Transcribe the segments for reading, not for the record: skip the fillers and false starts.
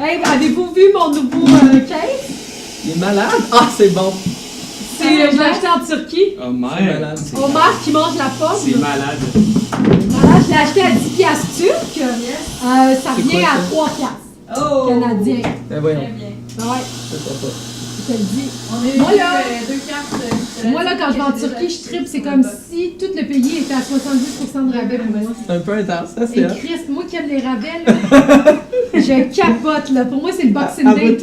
Hey, avez-vous vu mon nouveau case? Il est malade? Ah, c'est bon! Je l'ai acheté en Turquie. Oh, malade. Omar qui mange la pomme. C'est malade. Voilà, je l'ai acheté à 10 piastres turcs. Ça vient à 3 piastres canadiens. Ben voyons. Très bien. Ouais, Je sais pas. je te le dis. On a Moi, eu là, 2 cartes. Moi, là, quand je vais en Turquie, je tripe. C'est comme si tout le pays était à 70% de rabais pour moi. C'est un peu intense, ça, Et c'est... Christ, moi qui aime les rabais, là, je capote, là. Pour moi, c'est le Boxing Day.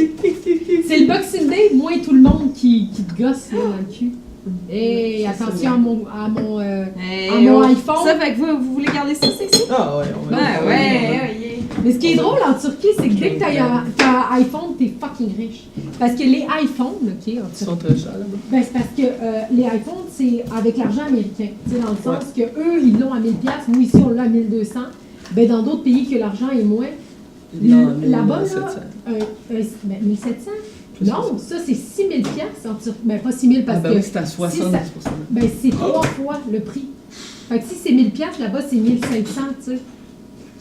C'est le Boxing Day, moi et tout le monde qui te gosse, là, dans le cul. Et attention à mon iPhone. Ça fait que vous voulez garder ça, c'est ça? Ah ouais, on va... Ben ouais. Mais ce qui est drôle en Turquie, c'est que dès que t'as un iPhone, t'es fucking riche. Parce que les iPhones, OK, en Ils Turquie, sont très chers, là-bas. ben c'est parce que les iPhones, c'est avec l'argent américain. Tu sais, dans le sens que eux, ils l'ont à 1000$, nous ici, on l'a à 1200$. Ben dans d'autres pays que l'argent est moins, Non, là-bas, 1700. là, ben 1700$? Non, ça c'est 6000$ en Turquie. Ben pas 6000$ parce Ah ben que oui, c'est à 70%. ben c'est 3 fois le prix. Fait que si c'est 1000$, là-bas c'est 1500$, tu sais.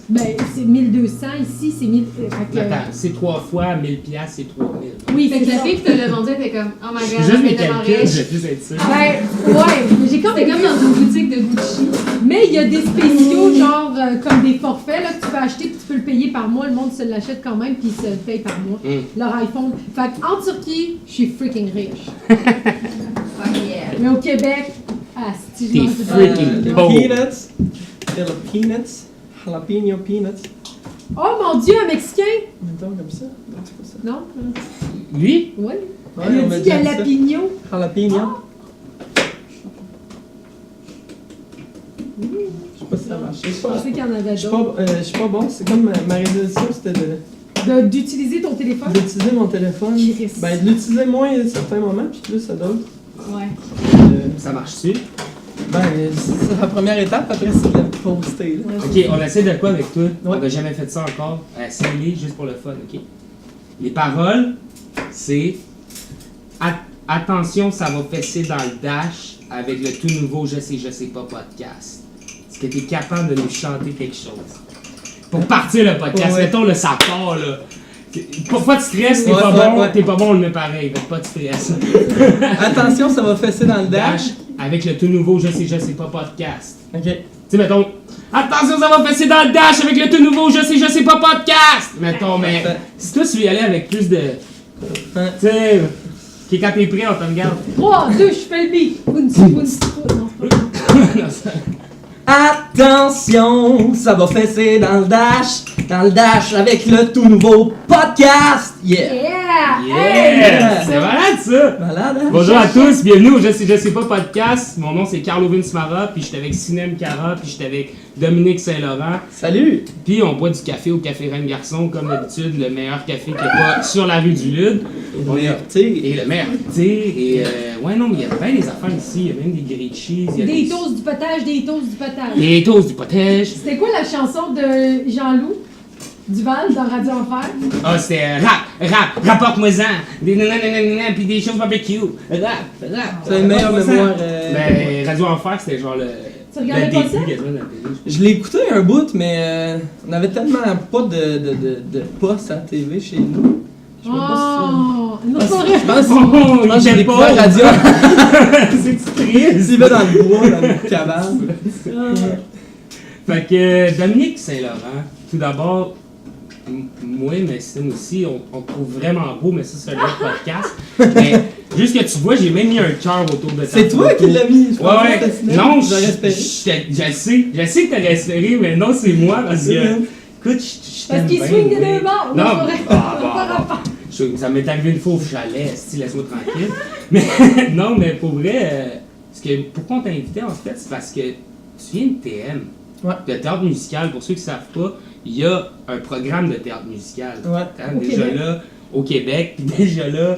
Ben c'est 1200$, ici c'est 1000$. Attends, c'est 3 fois 1000$, c'est 3000$. Oui, Fait c'est que la ça. fille qui te l'a vendu, elle fait comme, oh my Je god, fais juste je mes vais tellement calculs, riche. je vais plus être sûr. Ben, ouais, mais j'ai comme C'est comme dans une boutique de Gucci. Mais il y a des spéciaux, genre comme des forfaits là, que tu peux acheter puis tu peux le payer par mois. Le monde se l'achète quand même puis il se le paye par mois. Leur iPhone. Fait qu'en Turquie, je suis freaking riche. Fuck yeah. Mais au Québec, si je T'es mange pas. freaking Les pauvre. peanuts. Peanuts. Jalapeno peanuts. Oh mon Dieu, un Mexicain! Mettons comme ça. Non, c'est pas ça. Non? Lui? Oui. Ouais, Il on a m'a dit déjà dit ça. jalapeno. Jalapeno. Je sais pas si ça marche. Je pensais qu'il y en avait Je suis d'autres. pas bon. C'est comme ma résolution, c'était D'utiliser ton téléphone? d'utiliser mon téléphone. Chris. Ben, de l'utiliser moins à certains moments, puis plus à d'autres. Ouais. Ça marche-tu? Ben, c'est la première étape, après c'est de la poster. Là. Ok, on essaie de quoi avec toi? On Ouais. n'a jamais fait ça encore. Essaye-les juste pour le fun, ok? Les paroles, c'est attention, ça va fesser dans le dash avec le tout nouveau Je sais pas podcast. Est-ce que tu es capable de nous chanter quelque chose? Pour partir le podcast, Ouais. mettons le ça part là. Pas de stress, t'es Ouais, pas ouais, bon, ouais. t'es pas bon, on le met pareil, fait pas de stress. Attention, ça va fesser dans le dash. Dash avec le tout nouveau Je sais pas podcast. Ok. Tu sais, mettons, attention, ça va fesser dans le dash avec le tout nouveau Je sais pas podcast! Mettons, mais si toi tu veux y aller avec plus de. Hein. Tu sais, ok, quand t'es prêt, on te regarde. 3, 2, je fais le beat. Non, c'est pas grave. Non, ça- Attention, ça va fesser dans le dash avec le tout nouveau podcast. Yeah! Yeah! Yeah! C'est malade ça! Malade, hein? Bonjour à tous, bienvenue au Je sais pas podcast. Mon nom c'est Carlo Vinsmara, puis j'étais avec Sinem Cara, puis j'étais avec Dominique Saint-Laurent. Salut! Puis on boit du café au Café Reine Garçon, comme d'habitude, le meilleur café qu'il n'y a pas sur la rue du Lude. On est thé. Et le meilleur thé, et ouais non, mais il y a bien des affaires ici, il y a même des grilled cheese, il y a Des toasts du potage, des toasts du potage. des toasts du potage. C'était quoi la chanson de Jean-Loup Duval dans Radio Enfer? Ah, c'était rapporte-moi-en, des nananana, puis des choses barbecue, rap. C'est une meilleure mémoire. Ben, Radio Enfer, c'était genre le regardais le pas début ça? quasiment de la télé. Je l'ai écouté un bout, mais on avait tellement pas de postes à la TV chez nous. Je sais pas Oh! Non, si c'est pas c'est- je vrai. pense Oh, je pense que j'ai il découvert était Radio. C'est triste. S'il va dans le bois, dans une cabane. Fait que Dominique Saint-Laurent, tout d'abord, moi, mais Sim aussi, on te trouve vraiment beau, mais ça, c'est un autre podcast. Mais juste que tu vois, j'ai même mis un cœur autour de ta C'est toi photo. qui l'as mis, je Ouais, pense. ouais. que c'était Non, j'aurais espéré. je sais que t'aurais espéré, mais non, c'est moi parce C'est que. bien. Écoute, je Parce t'aime qu'il bien, swing de mais- deux bords. Non, c'est pas vrai. ah, Pas bah, rapport. ça m'est arrivé une fois au chalet, si laisse-moi tranquille. Mais non, mais pour vrai, pourquoi on t'a invité en fait, c'est parce que tu viens de TM. Ouais. Le théâtre musical, pour ceux qui ne savent pas, il y a un programme de théâtre musical. Ouais. Hein, Au déjà Québec. là, au Québec, puis déjà là,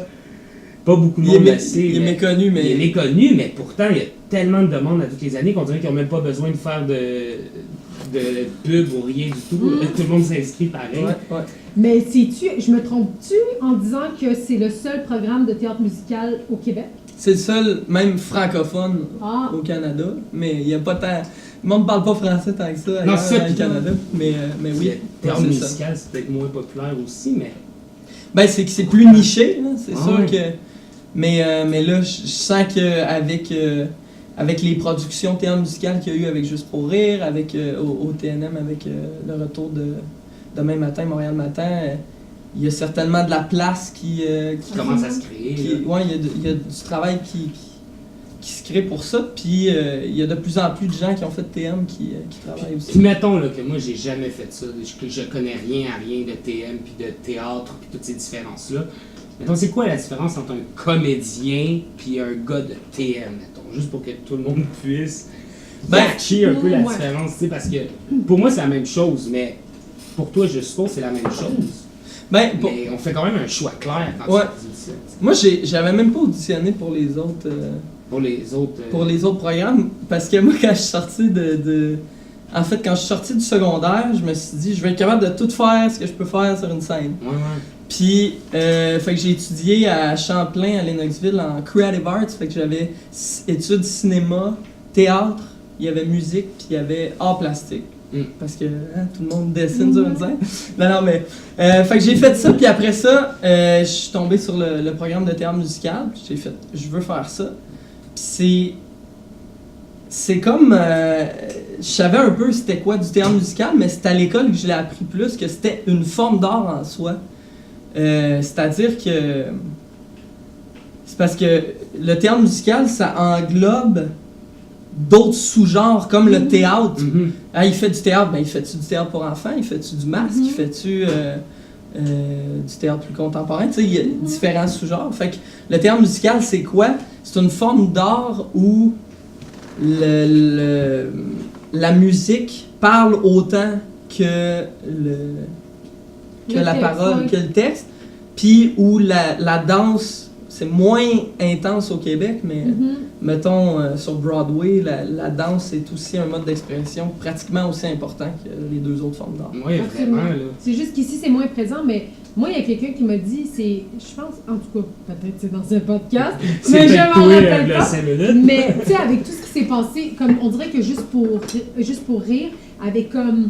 pas beaucoup de Il est, monde le sait. il est mais- méconnu, il est mais. méconnu, mais pourtant, il y a tellement de demandes à toutes les années qu'on dirait qu'ils n'ont même pas besoin de faire de pub ou rien du tout. Tout le monde s'inscrit pareil. Ouais, ouais. Mais je me trompe-tu en disant que c'est le seul programme de théâtre musical au Québec? C'est le seul, même francophone Ah, au Canada, mais il n'y a pas tant. Le monde ne parle pas français tant que ça Non, ailleurs, c'est ça, dans le puis- Canada, mais oui. Le théâtre c'est ça. musical, c'est peut-être moins populaire aussi, mais Ben, c'est que c'est plus niché, là, c'est sûr Ouais. que... Mais là, je sens qu'avec avec les productions théâtre musicales qu'il y a eu avec Juste pour rire, avec au TNM, avec le retour de Demain matin, Montréal matin, il y a certainement de la place qui Commence à se créer. là. ouais, il y a du travail qui se crée pour ça, puis il y a de plus en plus de gens qui ont fait TM qui travaillent aussi. Puis mettons là, que moi j'ai jamais fait ça, que je connais rien à rien de TM, puis de théâtre, puis toutes ces différences-là. Mettons, c'est quoi la différence entre un comédien puis un gars de TM, mettons, juste pour que tout le monde puisse catcher un peu la ouais. différence, tu sais, parce que pour moi c'est la même chose, mais pour toi je suppose que c'est la même chose. Ben, Mais on fait quand même un choix clair quand Ouais. tu dis ça. moi, j'avais même pas auditionné pour les autres... Pour les autres. pour les autres programmes, parce que moi, quand je suis sorti En fait, quand je suis sorti du secondaire, je me suis dit, je vais être capable de tout faire ce que je peux faire sur une scène. Ouais, ouais. Puis, fait que j'ai étudié à Champlain, à Lennoxville, en Creative Arts. Fait que j'avais études cinéma, théâtre, il y avait musique, puis il y avait art plastique. Parce que tout le monde dessine sur une scène. Non, mais... fait que j'ai fait ça, puis après ça, je suis tombé sur le programme de théâtre musical. Puis j'ai fait, je veux faire ça. Puis c'est comme... je savais un peu c'était quoi du théâtre musical, mais c'est à l'école que je l'ai appris plus, que c'était une forme d'art en soi. C'est-à-dire que... C'est parce que le théâtre musical, ça englobe d'autres sous-genres, comme le théâtre. Ah, il fait du théâtre, ben il fait-tu du théâtre pour enfants? Il fait-tu du masque? Il fait-tu du théâtre plus contemporain? Tu sais, il y a différents sous-genres. Fait que le théâtre musical, c'est quoi? C'est une forme d'art où la musique parle autant que la parole, que le texte, puis où la danse, c'est moins intense au Québec, mais mettons sur Broadway, la danse est aussi un mode d'expression pratiquement aussi important que les deux autres formes d'art. Oui, Absolument. vraiment, là. C'est juste qu'ici, c'est moins présent, mais moi, il y a quelqu'un qui m'a dit, je pense, en tout cas, peut-être c'est dans un podcast, mais je m'en rappelle pas. 5 minutes. Mais, tu sais, avec tout ce qui s'est passé, comme on dirait que juste pour rire, avait comme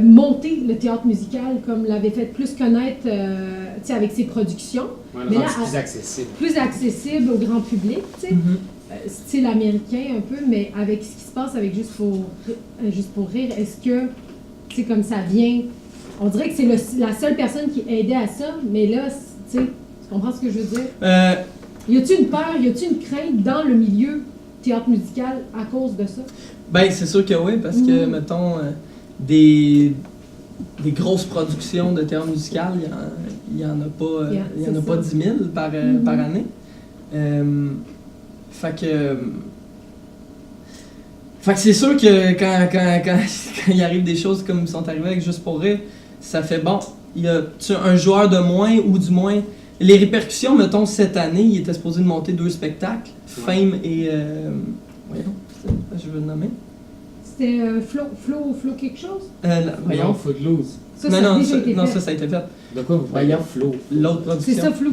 monté le théâtre musical, comme l'avait fait plus connaître, tu sais, avec ses productions. Ouais, Mais mais là, plus accessible. Plus accessible au grand public, tu sais. Style américain un peu, mais avec ce qui se passe avec Juste pour rire, est-ce que, tu sais, comme ça vient... On dirait que c'est la seule personne qui aidait à ça, mais là, tu sais, tu comprends ce que je veux dire? Y a-t-il une peur, y a-t-il une crainte dans le milieu théâtre musical à cause de ça? Ben, c'est sûr que oui, parce que, mettons, des grosses productions de théâtre musical, il y en a pas 10 000 par année. Fait que c'est sûr que quand il arrive des choses comme sont arrivées avec Juste pour rire, ça fait bon, il y a un joueur de moins ou du moins. Les répercussions, mettons, cette année, il était supposé de monter 2 spectacles, Fame et. Voyons, je veux le nommer. C'était Flo quelque chose? Voyons. Footloose. Ça a déjà été fait. Ça a été fait. De quoi vous voyez Flo? L'autre production. C'est ça, Flo.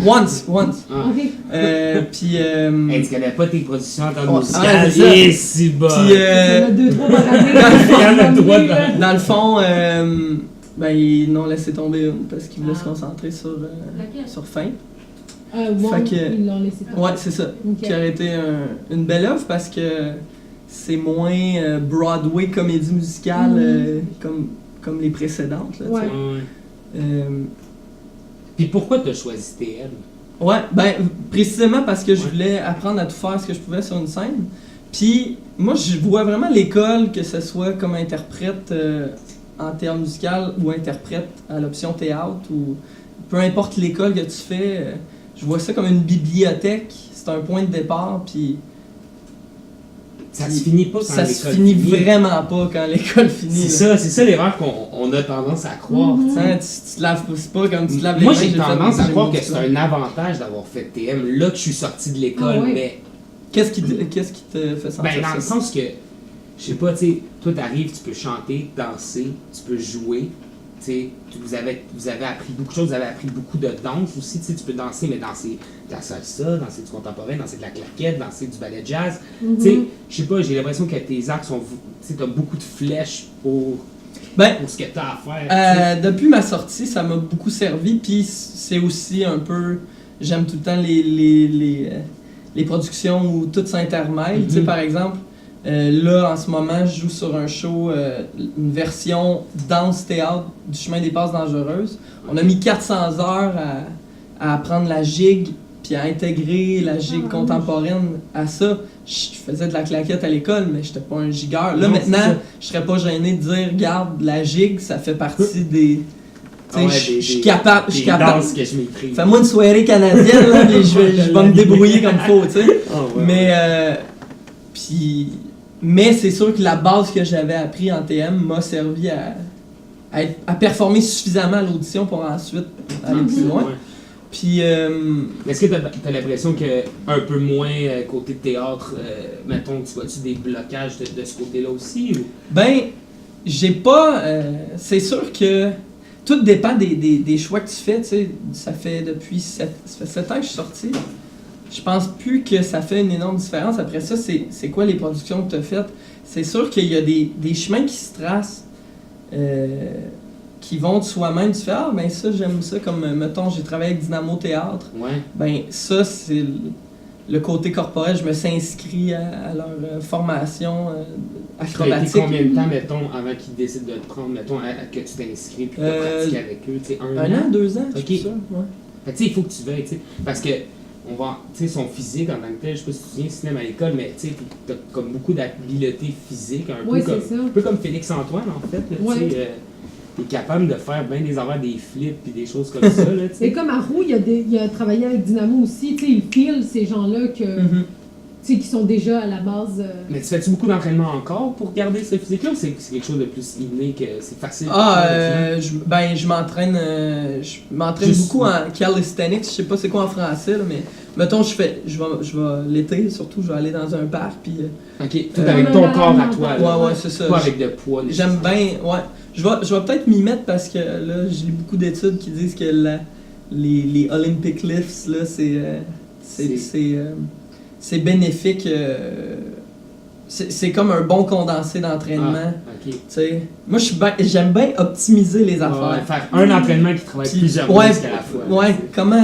Once. Ah. Ok. Puis. Hey, tu connais pas tes productions en temps Ouais, musical, c'est ça. et si bon! Puis, Il y en a 2-3 par année. Il y en a 3 dans- dans le fond, ben, ils n'ont laissé tomber une parce qu'ils voulaient se concentrer sur Fame. Fait que- ils l'ont laissé tomber. Ouais, c'est ça. Ok. Qui aurait été une belle œuvre parce que c'est moins Broadway comédie musicale comme les précédentes. Là, tu sais. Ouais. Ouais. Puis pourquoi t'as choisi TM? Ouais, ben précisément parce que je voulais apprendre à tout faire ce que je pouvais sur une scène. Puis moi, je vois vraiment l'école, que ce soit comme interprète en théâtre musical ou interprète à l'option théâtre ou peu importe l'école que tu fais, je vois ça comme une bibliothèque. C'est un point de départ, puis Ça se finit pas quand ça se l'école finit vraiment pas quand l'école finit. C'est là. ça l'erreur qu'on a tendance à croire. Mhm. tu sais. Hein, tu te laves, c'est pas comme tu te laves les Moi, mains. j'ai tendance à croire que c'est un un avantage d'avoir fait TM là que je suis sorti de l'école, Ah ouais. mais Qu'est-ce qui te fait sentir ben, dans le ça? sens que, je sais pas, tu sais, toi t'arrives, tu peux chanter, danser, tu peux jouer, tu sais, vous avez appris beaucoup de choses, vous avez appris beaucoup de danse aussi, tu sais, tu peux danser, mais danser de la salsa, danser du contemporain, danser de la claquette, danser du ballet jazz, tu sais, je sais pas, j'ai l'impression que tes arcs sont, tu sais, t'as beaucoup de flèches pour Ben, pour ce que t'as à faire. depuis ma sortie, ça m'a beaucoup servi, puis c'est aussi un peu... J'aime tout le temps les productions où tout s'intermêle. Tu sais, par exemple, là, en ce moment, je joue sur un show, une version danse-théâtre du Chemin des Passes Dangereuses. On a mis 400 heures à apprendre la gigue, puis à intégrer la gigue contemporaine à ça. Je faisais de la claquette à l'école, mais j'étais pas un gigueur. Là, maintenant, je serais pas gêné de dire, regarde, la gigue, ça fait partie des... Je suis capable. Que je maîtrise. Fais-moi une soirée canadienne, là, puis je vais me débrouiller comme il faut, tu sais. Mais c'est sûr que la base que j'avais appris en TM m'a servi à performer suffisamment à l'audition pour ensuite aller plus loin. Ouais. Puis, est-ce que t'as l'impression que un peu moins côté théâtre, mettons, tu vois-tu des blocages de ce côté-là aussi? Ou? Ben, j'ai pas... c'est sûr que tout dépend des choix que tu fais, tu sais. Ça fait 7 ans que je suis sorti. Je pense plus que ça fait une énorme différence. Après ça, c'est quoi les productions que tu as faites? C'est sûr qu'il y a des chemins qui se tracent, qui vont de soi-même. Tu fais, ah, ben ça, j'aime ça. Comme, mettons, j'ai travaillé avec Dynamo Théâtre. Ouais. Ben, ça, c'est le côté corporel. Je me suis inscrit à leur formation acrobatique. Ça a été combien de temps, mettons, avant qu'ils décident de te prendre, mettons, que tu t'inscris puis de pratiquer avec eux? Tu sais, un an? 2 ans, Ok. je suis sûr. Ouais. Fait que, tu sais, il faut que tu veuilles, tu sais. Parce que, on va, tu sais, son physique en tant que tel, je sais pas si tu te souviens, cinéma à l'école, mais tu sais, t'as comme beaucoup d'habileté physique, un peu comme Félix-Antoine, en fait. Là, tu sais, t'es capable de faire bien des affaires, des flips et des choses comme ça. Là, et comme Arrow, il a travaillé avec Dynamo aussi, tu sais, il file ces gens-là que, qui sont déjà à la base. Mais tu fais-tu beaucoup d'entraînement encore pour garder ce physique-là ou c'est quelque chose de plus inné que c'est facile? Je m'entraîne beaucoup en calisthenics, je sais pas c'est quoi en français, là, mais mettons, je vais l'été, surtout, je vais aller dans un parc, puis... Ok, tout avec ton corps à toi, là. Ouais, c'est ça. Pas avec de poids. J'aime bien, ouais. Je vais peut-être m'y mettre parce que là, j'ai lu beaucoup d'études qui disent que les Olympic lifts, là, c'est bénéfique. C'est comme un bon condensé d'entraînement. Okay. Moi, j'aime bien optimiser les affaires. Ouais, faire un entraînement qui travaille plusieurs muscles à la fois. Ouais, comment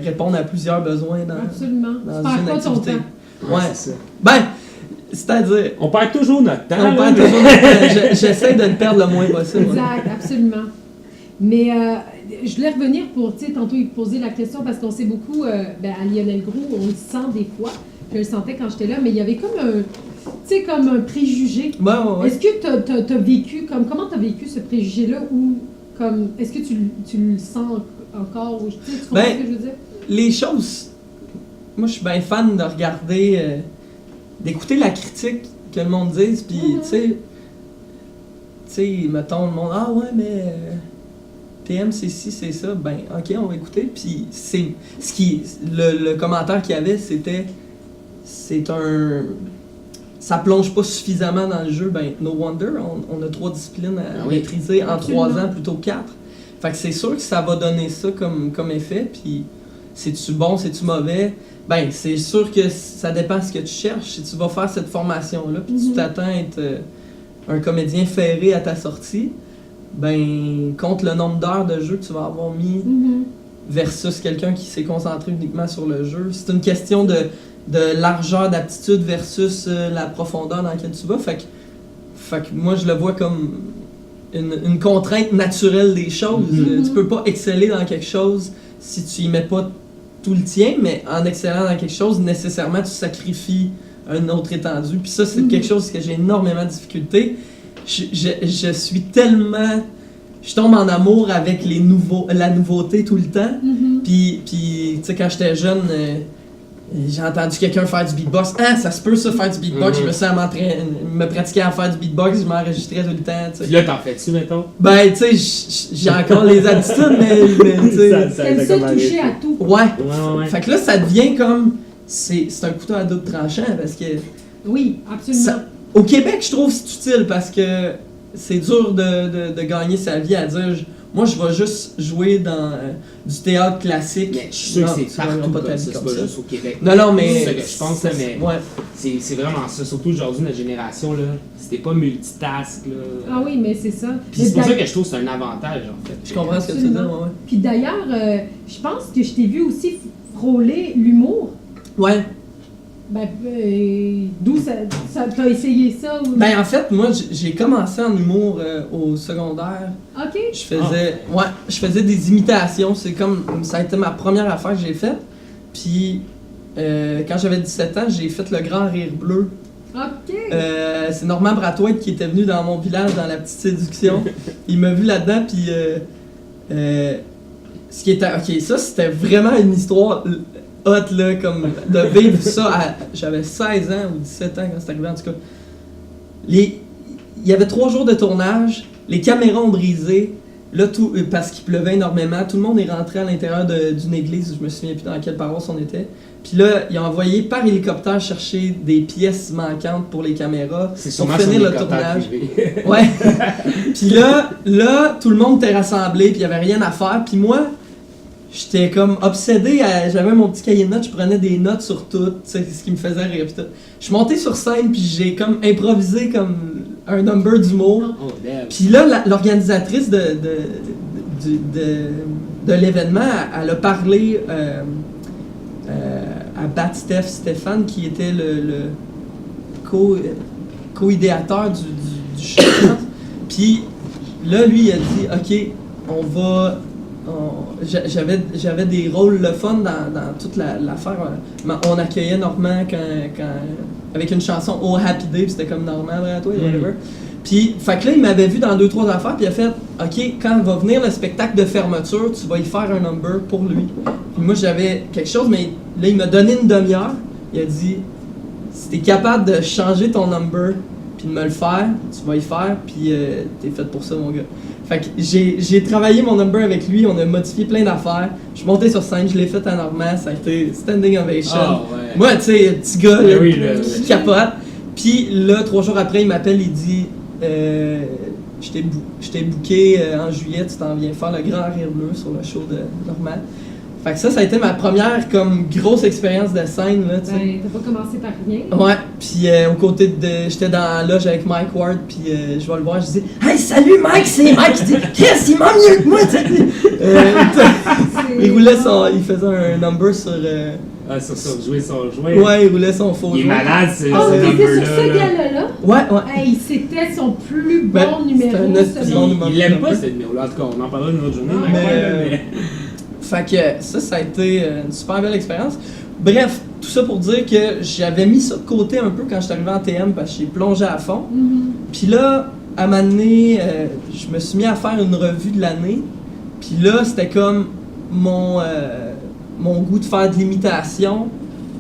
répondre à plusieurs besoins dans une activité. Ouais, c'est ça. Ben, c'est-à-dire... On perd toujours notre temps. J'essaie de le perdre le moins possible. Exact, absolument. Mais je voulais revenir pour, tu sais, tantôt il posait la question parce qu'on sait beaucoup, à Lionel Groulx, on le sent des fois, je le sentais quand j'étais là, mais il y avait comme un préjugé. Ouais. Est-ce que t'as vécu, comment t'as vécu ce préjugé-là ou comme, est-ce que tu le sens encore? Ou, tu comprends ce que je veux dire? Les choses, moi je suis bien fan de regarder, d'écouter la critique que le monde dise, puis tu sais, mettons le monde, ah ouais, mais TM c'est ci, c'est ça, ben ok, on va écouter, puis c'est ce qui, le commentaire qu'il y avait, c'était, ça plonge pas suffisamment dans le jeu, ben no wonder, on a 3 disciplines à maîtriser en 3 ans plutôt que 4. Fait que c'est sûr que ça va donner ça comme effet, puis c'est-tu bon, c'est-tu mauvais? Ben, c'est sûr que ça dépend de ce que tu cherches. Si tu vas faire cette formation-là, puis tu t'attends à être un comédien ferré à ta sortie, ben, compte le nombre d'heures de jeu que tu vas avoir mis versus quelqu'un qui s'est concentré uniquement sur le jeu. C'est une question de largeur d'aptitude versus la profondeur dans laquelle tu vas. Fait que moi, je le vois comme une contrainte naturelle des choses. Tu peux pas exceller dans quelque chose si tu y mets pas tout le tien, mais en excellant dans quelque chose, nécessairement, tu sacrifies un autre étendu. Puis ça, c'est quelque chose que j'ai énormément de difficulté. Je suis tellement... Je tombe en amour avec la nouveauté tout le temps. Puis tu sais, quand j'étais jeune, j'ai entendu quelqu'un faire du beatbox. Ah, ça se peut ça, faire du beatbox. Je me suis me pratiquer à faire du beatbox, je m'enregistrais tout le temps. T'sais. Puis là, t'en fais-tu, mettons? Ben, tu sais, j'ai encore les attitudes, mais tu sais... T'aimes ça toucher à tout. Ouais. Fait que là, ça devient comme... C'est un couteau à double tranchant, parce que... Oui, absolument. Au Québec, je trouve que c'est utile, parce que c'est dur de gagner sa vie à dire... Moi, je vais juste jouer dans du théâtre classique. Mais je suis sûr que c'est partout comme ça, c'est pas juste au Québec. Non, mais... C'est ce que je pense, mais c'est vraiment ça. Surtout aujourd'hui, notre génération, là, c'était pas multitask. Là. Ah oui, mais c'est ça. Puis c'est pour ça que je trouve que c'est un avantage, en fait. Je comprends ce que tu veux dire, ouais. Puis d'ailleurs, je pense que je t'ai vu aussi frôler l'humour. Ouais. Ben, d'où t'as essayé ça? Ou... Ben en fait, moi j'ai commencé en humour au secondaire. OK. Je faisais des imitations, c'est comme ça a été ma première affaire que j'ai faite. Puis quand j'avais 17 ans, j'ai fait le Grand Rire Bleu. OK. C'est Normand Brathwaite qui était venu dans mon village dans la petite séduction. Il m'a vu là-dedans puis ce qui était OK, ça c'était vraiment une histoire hot là, comme de vivre ça j'avais 16 ans ou 17 ans quand c'est arrivé en tout cas. Il y avait 3 jours de tournage, les caméras ont brisé, là parce qu'il pleuvait énormément, tout le monde est rentré à l'intérieur d'une église, je me souviens plus dans quelle paroisse on était. Puis là, ils ont envoyé par hélicoptère chercher des pièces manquantes pour les caméras pour finir le tournage. Ouais. Puis là, tout le monde était rassemblé, puis il y avait rien à faire, puis moi j'étais comme obsédé, j'avais mon petit cahier de notes, je prenais des notes sur tout, ce qui me faisait rire pis tout. Je suis monté sur scène puis j'ai comme improvisé comme un number d'humour. Oh, puis là, l'organisatrice de l'événement, elle a parlé à Bat Stéphane qui était le co-idéateur du show. Puis là, lui, il a dit, OK, on va... J'avais des rôles le fun dans toute l'affaire. On accueillait Normand avec une chanson Oh Happy Day, puis c'était comme Normand, vrai à toi, whatever. Puis, fait que là, il m'avait vu dans 2-3 affaires, puis il a fait OK, quand va venir le spectacle de fermeture, tu vas y faire un number pour lui. Puis moi, j'avais quelque chose, mais là, il m'a donné une demi-heure. Il a dit si t'es capable de changer ton number, puis de me le faire, tu vas y faire, puis t'es fait pour ça, mon gars. Fait que j'ai travaillé mon number avec lui, on a modifié plein d'affaires. Je suis monté sur scène, je l'ai fait à Normand, ça a été standing ovation. Oh, ouais. Moi, tu sais, petit gars là, oui, qui capote. Puis là, 3 jours après, il m'appelle, il dit je t'ai booké en juillet, tu t'en viens faire le Grand Rire Bleu sur le show de Normand. Fait que ça a été ma première comme grosse expérience de scène là, tu sais. Ben, t'as pas commencé par rien. Ouais, puis aux côtés j'étais dans la loge avec Mike Ward, puis je vais le voir, je dis hey salut Mike, c'est Mike, il dit Chris, il m'a mieux que moi, tu sais. Il faisait un number sur jouer son joint. Ouais, il roulait son faux. Il est malade, Oh, c'était sur ce gala-là? Ouais. Hey, c'était son plus bon numéro. Il l'aime pas ce numéro-là, en tout cas, on en parlera une autre journée. Mais fait que ça a été une super belle expérience. Bref, tout ça pour dire que j'avais mis ça de côté un peu quand je suis arrivé en TM parce que j'ai plongé à fond. Puis là, à un moment donné, je me suis mis à faire une revue de l'année. Puis là, c'était comme mon goût de faire de l'imitation,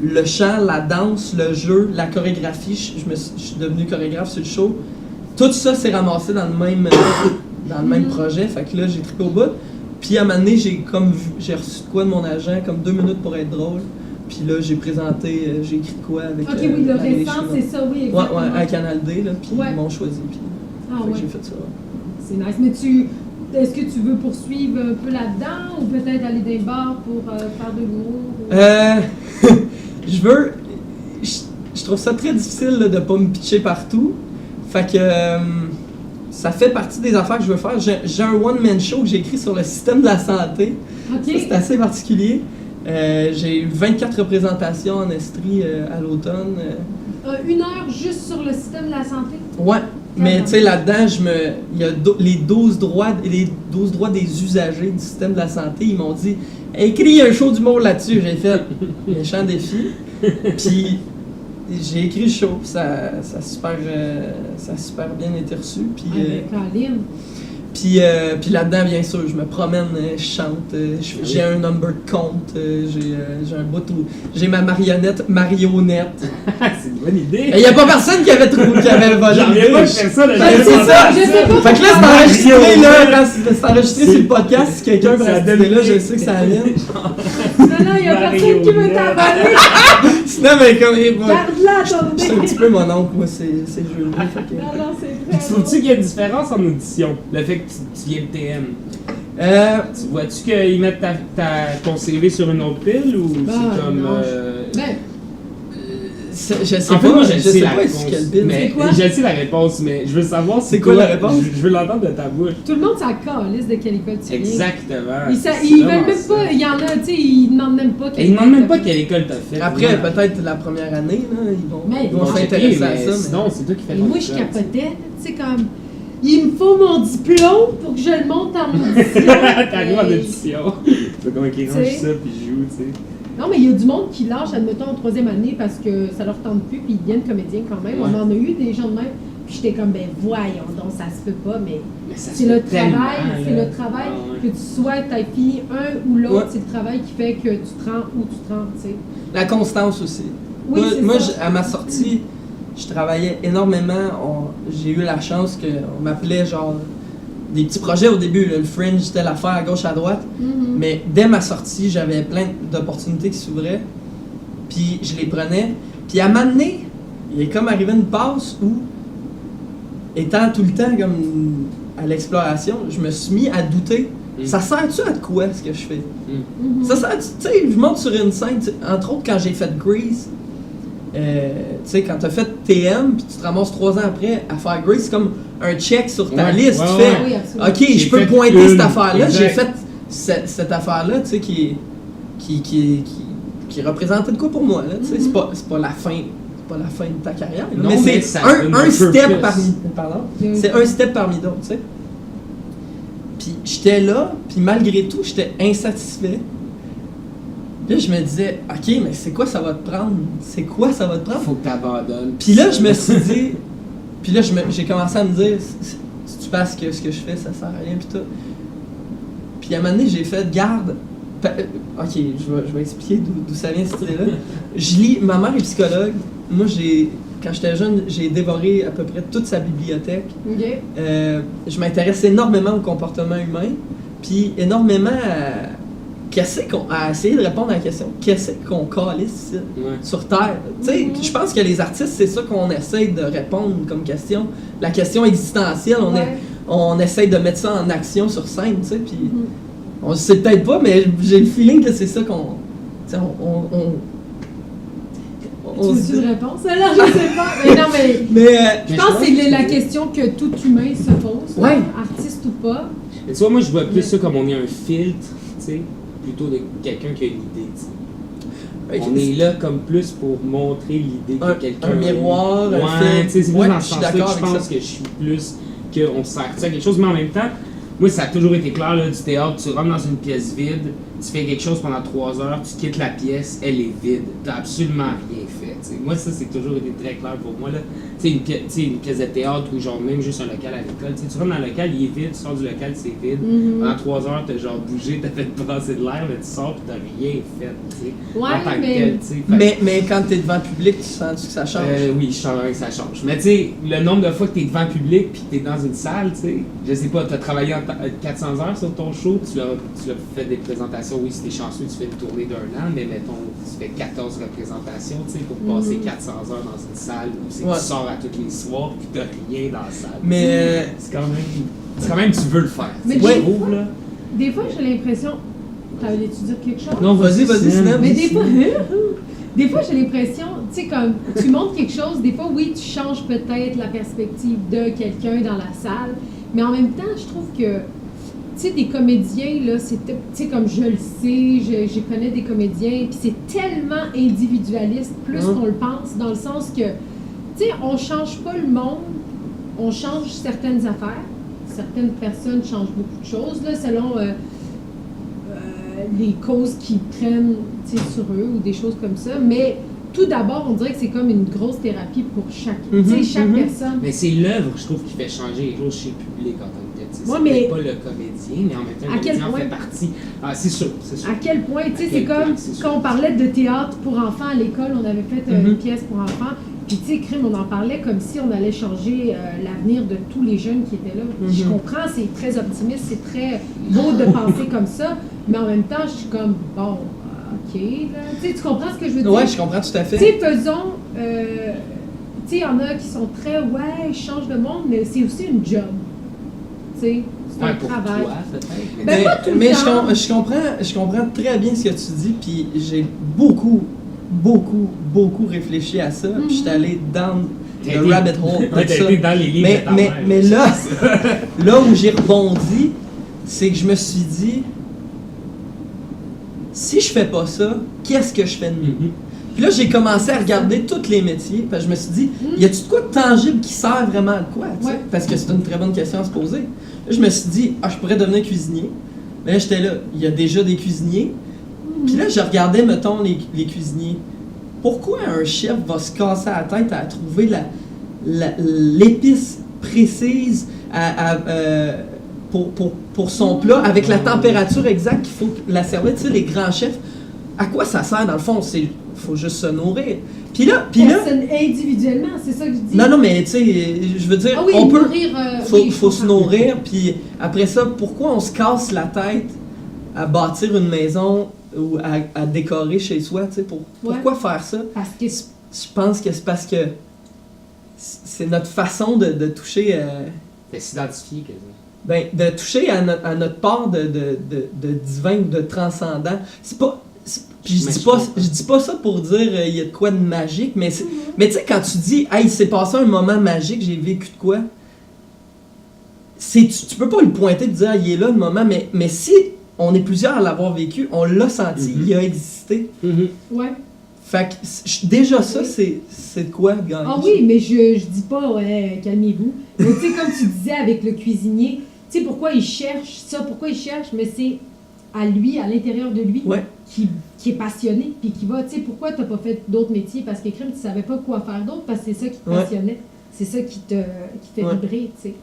le chant, la danse, le jeu, la chorégraphie. Je suis devenu chorégraphe sur le show. Tout ça s'est ramassé dans le même projet. Fait que là, j'ai trippé au bout. Puis à un moment donné, j'ai reçu de quoi de mon agent, comme 2 minutes pour être drôle. Puis là, j'ai présenté, j'ai écrit de quoi avec... Ok, oui, le récent, c'est ça, oui, exactement. Ouais, à Canal D, là, puis ils m'ont choisi, puis j'ai fait ça. C'est nice, mais est-ce que tu veux poursuivre un peu là-dedans, ou peut-être aller dans les bars pour faire de l'humour? Je trouve ça très difficile là, de pas me pitcher partout. Fait que... ça fait partie des affaires que je veux faire. J'ai un one-man show que j'ai écrit sur le système de la santé. Okay. C'est assez particulier. J'ai eu 24 représentations en Estrie à l'automne. 1 heure juste sur le système de la santé? Ouais, mais tu sais, là-dedans, il y a les 12 droits des usagers du système de la santé. Ils m'ont dit « Écris un show d'humour là-dessus. » J'ai fait « Méchant défi. » Puis j'ai écrit le show, ça a super bien été reçu. Puis là-dedans, bien sûr, je me promène, je chante, j'ai un number de compte, j'ai un bout où j'ai ma marionnette marionnette. C'est une bonne idée. Il n'y a pas personne qui avait volé l'idée. J'en reviens pas que je fais ça, c'est ça. Je sais pas. Fait que là, c'est enregistré, là, c'est enregistré sur le podcast. Si quelqu'un veut cette idée-là, je sais que ça vient. Non, il n'y a personne qui veut t'abonner. Sinon, mais comme. Garde-la, ton C'est un petit peu mon oncle, moi, c'est jeu. Non, c'est très Trouves-tu qu'il y a une différence en audition? Le fait que tu viens de TM? Vois-tu qu'ils mettent ton CV sur une autre pile ou c'est comme. Je sais En fait, pas, moi, je je sais sais la pas réponse. si quel bin. Mais C'est quoi? je sais la réponse, mais je veux savoir C'est quoi la réponse? Je veux l'entendre de ta bouche. Tout le monde s'en calisse de quelle école tu viens. Exactement. Ils c'est veulent vraiment même ça. pas, il y en a, tu sais, ils demandent même pas. Et ils demandent même pas quelle école t'as fait. Après, vraiment. peut-être la première année, là, Mais ils vont Bon, s'intéresser ok, à mais ça. Mais... Sinon, c'est toi qui fais Et ton moi, je diplôme, capotais, tu sais, comme. Il me faut mon diplôme pour que je le monte en audition. T'arrives en Hey. audition. C'est comme qui range T'sais. ça puis joue, tu sais. Non, mais il y a du monde qui lâche, admettons, en 3e année parce que ça leur tente plus, puis ils deviennent comédiens quand même. Ouais. On en a eu des gens de même. Puis j'étais comme, ben voyons donc, ça se peut pas, mais Mais ça c'est se le fait tellement, travail, c'est là. le travail. Ah, Que ouais. tu sois, t'aies fini un ou l'autre, Ouais. c'est le travail qui fait que tu te rends où tu te rends, tu sais. La constance aussi. Oui, moi, c'est moi, ça. à ma sortie, je travaillais énormément. J'ai eu la chance qu'on m'appelait genre des petits projets au début. Là, le Fringe, c'était l'affaire à gauche, à droite. Mhm. Mais dès ma sortie, j'avais plein d'opportunités qui s'ouvraient. Puis je les prenais. Puis à un moment donné, il est comme arrivé une passe où, étant tout le temps comme à l'exploration, je me suis mis à douter. Mm. Ça sert-tu à de quoi ce que je fais? Mhm. Ça sert, tu sais, je monte sur une scène, tu sais, entre autres quand j'ai fait Grease, tu sais, quand t'as fait TM, puis tu te ramasses 3 ans après à faire Grease, c'est comme un check sur ta Ouais, liste. ouais, Tu ouais. fais, Oui, absolument. ok, J'ai je peux fait pointer cette une, affaire-là, j'ai exact. fait cette affaire-là, tu sais, qui représentait de quoi pour moi, là, tu sais, c'est pas la fin. C'est pas la fin de ta carrière, là, Non, mais mais c'est ça donne un un step purpose. parmi. Pardon? Oui. C'est un step parmi d'autres, tu sais. Puis j'étais là, puis malgré tout, j'étais insatisfait. Puis là, je me disais, ok, mais c'est quoi ça va te prendre? C'est quoi ça va te prendre? Faut que t'abandonnes. Puis là, je me suis dit, puis là, j'ai commencé à me dire, si tu penses que ce que je fais, ça sert à rien, puis tout. Puis à un moment donné, j'ai fait, garde. Ok, je vais expliquer d'où ça vient cette idée-là. Je lis, ma mère est psychologue. Moi, quand j'étais jeune, j'ai dévoré à peu près toute sa bibliothèque. Ok. Je m'intéresse énormément au comportement humain, puis énormément à essayer de répondre à la question qu'est-ce qu'on calisse ici, Ouais. sur Terre. Tu sais, je pense que les artistes, c'est ça qu'on essaye de répondre comme question. La question existentielle, Ouais. on essaye de mettre ça en action sur scène, tu sais, puis Mhm. on le sait peut-être pas, mais j'ai le feeling que c'est ça qu'on. Tu sais, Tu veux une réponse? Alors, je sais pas. Mais non, mais. Mais Je pense que c'est la question que tout humain se pose, là, Ouais. artiste ou pas. Mais tu vois, moi, je vois plus ça comme on est un filtre, tu sais, plutôt de quelqu'un qui a une idée, tu sais. On est là comme plus pour montrer l'idée que quelqu'un un miroir, un Ouais, film. tu sais, c'est plus Ouais, dans je ce suis sens-là d'accord que je avec pense ça. que je suis plus qu'on sert ça à quelque chose, mais en même temps, moi, ça a toujours été clair, là, du théâtre, tu rentres dans une pièce vide, tu fais quelque chose pendant 3 heures, tu quittes la pièce, elle est vide, t'as absolument rien fait, tu sais. Moi, ça, c'est toujours été très clair pour moi, là. Tu sais, une pièce de théâtre ou genre même juste un local à l'école, tu sais, tu rentres dans le local, il est vide, tu sors du local, c'est vide. Mhm. Pendant 3 heures, t'as genre bougé, t'as fait passer de l'air, mais tu sors pis t'as rien fait, tu sais. Ouais, en tant que mais- tel, tu sais. Fait que- Mais quand t'es devant le public, tu sens que ça change. oui, je sens que ça change. Mais tu sais, le nombre de fois que tu es devant le public puis que tu es dans une salle, tu sais, je sais pas, tu as travaillé 400 heures sur ton show, tu as fait des présentations, oui, si tu es chanceux, tu fais une tournée d'1 an, mais mettons, tu fais 14 représentations, tu sais, pour passer 400 heures dans une salle où c'est que Ouais. tu sors à tous les soirs puis tu rien dans la salle. Mais C'est quand même, tu veux le faire. Mais tu sais, des je trouve, là. Des fois, j'ai l'impression. T'allais-tu dire quelque chose? Non, Vas-y, Sinem. Mais des fois, des fois j'ai l'impression, tu sais, comme tu montres quelque chose, des fois, oui, tu changes peut-être la perspective de quelqu'un dans la salle, mais en même temps, je trouve que, tu sais, des comédiens, là, tu sais, comme je le sais, je connais des comédiens, puis c'est tellement individualiste, plus qu'on le pense, dans le sens que, tu sais, on change pas le monde, on change certaines affaires. Certaines personnes changent beaucoup de choses, là, selon les causes qu'ils prennent, tu sais, sur eux ou des choses comme ça. Mais tout d'abord, on dirait que c'est comme une grosse thérapie pour chaque, tu sais, chaque personne. Mais c'est l'œuvre, je trouve, qui fait changer les choses chez le public en tant que tel. Tu sais. Ouais, C'est mais- peut-être pas le comédien, mais en même temps, À le quel comédien en point? fait partie. Ah, c'est sûr, c'est sûr. À quel point, tu sais, À c'est quel point, comme c'est sûr. quand on parlait de théâtre pour enfants à l'école, on avait fait une pièce pour enfants. Puis, tu sais, crime, on en parlait comme si on allait changer l'avenir de tous les jeunes qui étaient là. Je comprends, c'est très optimiste, c'est très beau de penser comme ça, mais en même temps, je suis comme, bon, OK, là. Tu sais, tu comprends ce que je veux dire? ouais, je comprends tout à Tu fait. sais, faisons. Tu sais, il y en a qui sont très, ouais, je change de monde, mais c'est aussi une job. Tu sais, c'est un Ouais, pour travail. toi, peut-être. Ben, pas tout le mais temps. je comprends très bien ce que tu dis, puis j'ai beaucoup beaucoup réfléchi à ça, puis j'étais allé dans T'as le été- rabbit hole Ouais, de t'as ça. été dans les livres de ta mère. Mais là où j'ai rebondi, c'est que je me suis dit, si je fais pas ça, qu'est-ce que je fais de mieux? Mhm. Puis là, j'ai commencé à regarder tous les métiers, parce que je me suis dit, y a-tu de quoi de tangible qui sert vraiment à quoi? Tu sais? Ouais. Parce que c'est une très bonne question à se poser. Là, je me suis dit, je pourrais devenir cuisinier. Mais là, j'étais là, il y a déjà des cuisiniers. Puis là, je regardais, mettons, les cuisiniers. Pourquoi un chef va se casser la tête à trouver l'épice précise pour son plat, avec la température exacte qu'il faut la servir? Tu sais, les grands chefs, à quoi ça sert dans le fond? Faut juste se nourrir. Puis là, Personne individuellement, c'est ça que je dis. non, mais tu sais, je veux dire, Ah oui, on peut, nourrir, faut, oui, je faut se comprends. nourrir, puis après ça, pourquoi on se casse la tête à bâtir une maison ou à décorer chez soi, tu sais, pourquoi faire ça? Parce que Je pense que c'est parce que c'est notre façon de toucher, De s'identifier, quasiment. de toucher à notre part de divin ou de transcendant. C'est pas... Puis je dis pas ça pour dire il y a de quoi de magique, mais mais tu sais, quand tu dis hey, il s'est passé un moment magique, j'ai vécu de quoi, tu peux pas le pointer et te dire ah, il est là le moment, mais si on est plusieurs à l'avoir vécu, on l'a senti, il a existé. Mhm. ouais. Fait que déjà ça, c'est de quoi gagner. Ah oui, mais je dis pas, ouais, calmez-vous. Mais tu sais, comme tu disais avec le cuisinier, tu sais pourquoi il cherche ça, mais c'est à lui, à l'intérieur de lui, Ouais. qui est passionné, puis qui va, tu sais, pourquoi t'as pas fait d'autres métiers? Parce qu'écrire, tu savais pas quoi faire d'autre, parce que c'est ça qui te Ouais. passionnait. C'est ça qui te fait Ouais. vibrer, tu sais.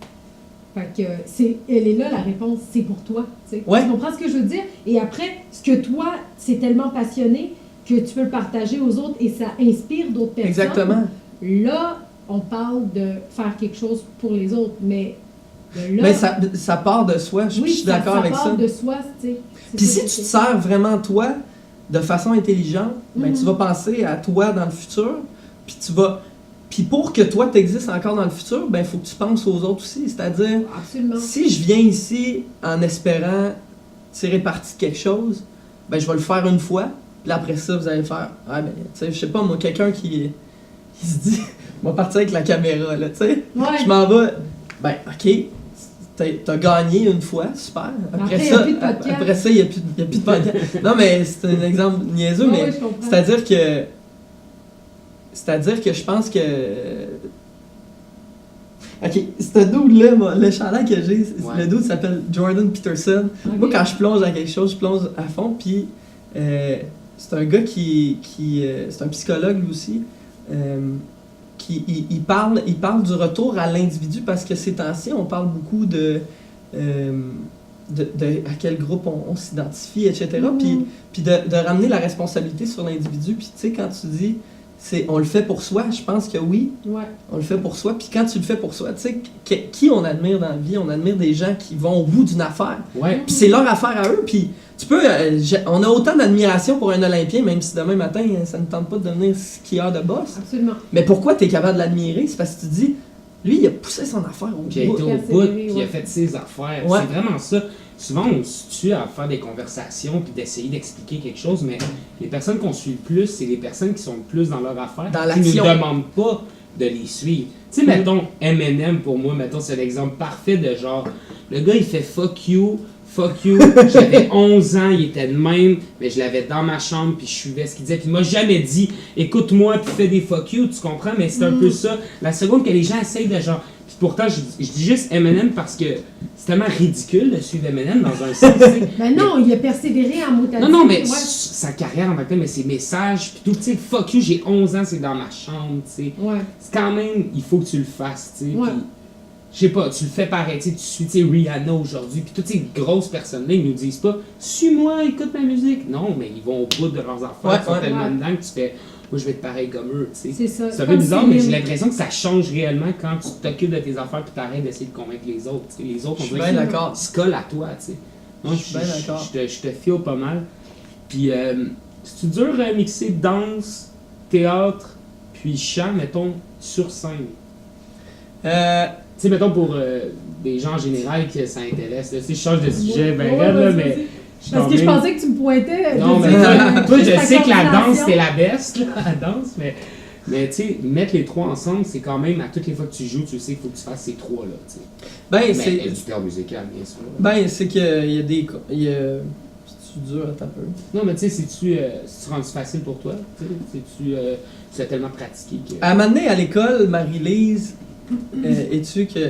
Fait que, elle est là, la réponse, c'est pour toi, tu sais. Ouais. Tu comprends ce que je veux dire? Et après, ce que toi, c'est tellement passionné que tu peux le partager aux autres et ça inspire d'autres personnes. Exactement. Là, on parle de faire quelque chose pour les autres, mais de là... Mais ça part de soi, je suis d'accord avec ça. Ça part de soi, tu sais. C'est Puis ça si que tu te c'est. sers vraiment toi de façon intelligente, ben, Mhm. tu vas penser à toi dans le futur, puis pour que toi t'existes encore dans le futur, ben faut que tu penses aux autres aussi, c'est-à-dire Absolument. si je viens ici en espérant tirer parti de quelque chose, ben je vais le faire une fois, puis après ça vous allez faire ah ben tu sais je sais pas moi quelqu'un qui se dit on va partir avec la caméra là, tu sais. Ouais. Je m'en vais, ben ok, t'as gagné une fois, super. Après, il y a plus de podcast. Après ça, il n'y a plus de podcast. Non, mais c'est un exemple niaiseux, Ouais, mais ouais, je comprends. c'est-à-dire que je pense que... Ok, ce dude-là, moi, le chandail que j'ai, Ouais. le dude s'appelle Jordan Peterson. Ok. Moi, quand je plonge dans quelque chose, je plonge à fond, puis c'est un gars qui c'est un psychologue lui aussi, il parle du retour à l'individu parce que ces temps-ci, on parle beaucoup de à quel groupe on s'identifie, etc. Mhm. Puis de ramener la responsabilité sur l'individu. Puis tu sais, quand tu dis on le fait pour soi, je pense que oui, Ouais. on le fait pour soi. Puis quand tu le fais pour soi, tu sais, qui on admire dans la vie? On admire des gens qui vont au bout d'une affaire. Ouais. Puis c'est leur affaire à eux. Puis tu peux, on a autant d'admiration pour un Olympien, même si demain matin, ça ne tente pas de devenir skieur de boss. Absolument. Mais pourquoi tu es capable de l'admirer? C'est parce que tu dis, lui, il a poussé son affaire au Puis il a bout. été au Persévérer, bout, puis il ouais. a fait ses affaires. Ouais. C'est vraiment ça. Souvent, on se tue à faire des conversations puis d'essayer d'expliquer quelque chose, mais les personnes qu'on suit le plus, c'est les personnes qui sont le plus dans leur affaire, Dans qui ne l'action. nous demandent pas de les suivre. Tu sais, mettons, Eminem, pour moi, mettons, c'est l'exemple parfait de genre, le gars, il fait fuck you, j'avais 11 ans, il était de même, mais je l'avais dans ma chambre, puis je suivais ce qu'il disait, puis il m'a jamais dit, écoute-moi, puis fais des fuck you, tu comprends, mais c'est un peu ça. La seconde que les gens essayent de genre, puis pourtant, je dis juste Eminem parce que c'est tellement ridicule de suivre Eminem dans un sens, tu sais. Ben non, il a persévéré en mot à Non, mais ouais. sa carrière en tant que telle, mais ses messages, puis tout, tu sais, fuck you, j'ai 11 ans, c'est dans ma chambre, tu sais. Ouais. C'est quand même, il faut que tu le fasses, tu sais. Ouais. Puis, je sais pas, tu le fais pareil, tu sais, tu suis, tu sais, Rihanna aujourd'hui, puis toutes ces grosses personnes-là, ils nous disent pas, suis-moi, écoute ma musique. Non, mais ils vont au bout de leurs affaires, Ouais, ils sont ouais. tellement Ouais. dedans que tu fais, moi je vais être pareil comme eux, tu sais. C'est ça. C'est un peu Comme bizarre, mais Céline. j'ai l'impression que ça change réellement quand tu t'occupes de tes affaires puis t'arrêtes d'essayer de convaincre les autres. Tu sais. Les autres, Je on suis dirait bien qu'ils d'accord. se collent à toi, tu sais. Moi, Je suis bien d'accord. Je te file pas mal. Puis, c'est-tu dur à mixer danse, théâtre, puis chant, mettons, sur scène? Tu sais, mettons pour des gens en général que ça intéresse. Là. Tu sais, je change de sujet, ben Ouais, raide, là, vas-y, mais vas-y. Parce que je pensais que tu me pointais. Non, mais toi, je sais que la danse, c'est c'est la best, là, la danse, mais tu sais, mettre les trois ensemble, c'est quand même, à toutes les fois que tu joues, tu sais qu'il faut que tu fasses ces trois-là, tu sais. Ben, Mais c'est. il y a du terme musical, bien sûr. Ben, c'est qu'il y a des. C'est dur à taper. Non, mais tu sais, c'est-tu rendu facile pour toi? C'est-tu tu as tellement pratiqué que... À un moment donné, à l'école, Marie-Lise, es-tu que.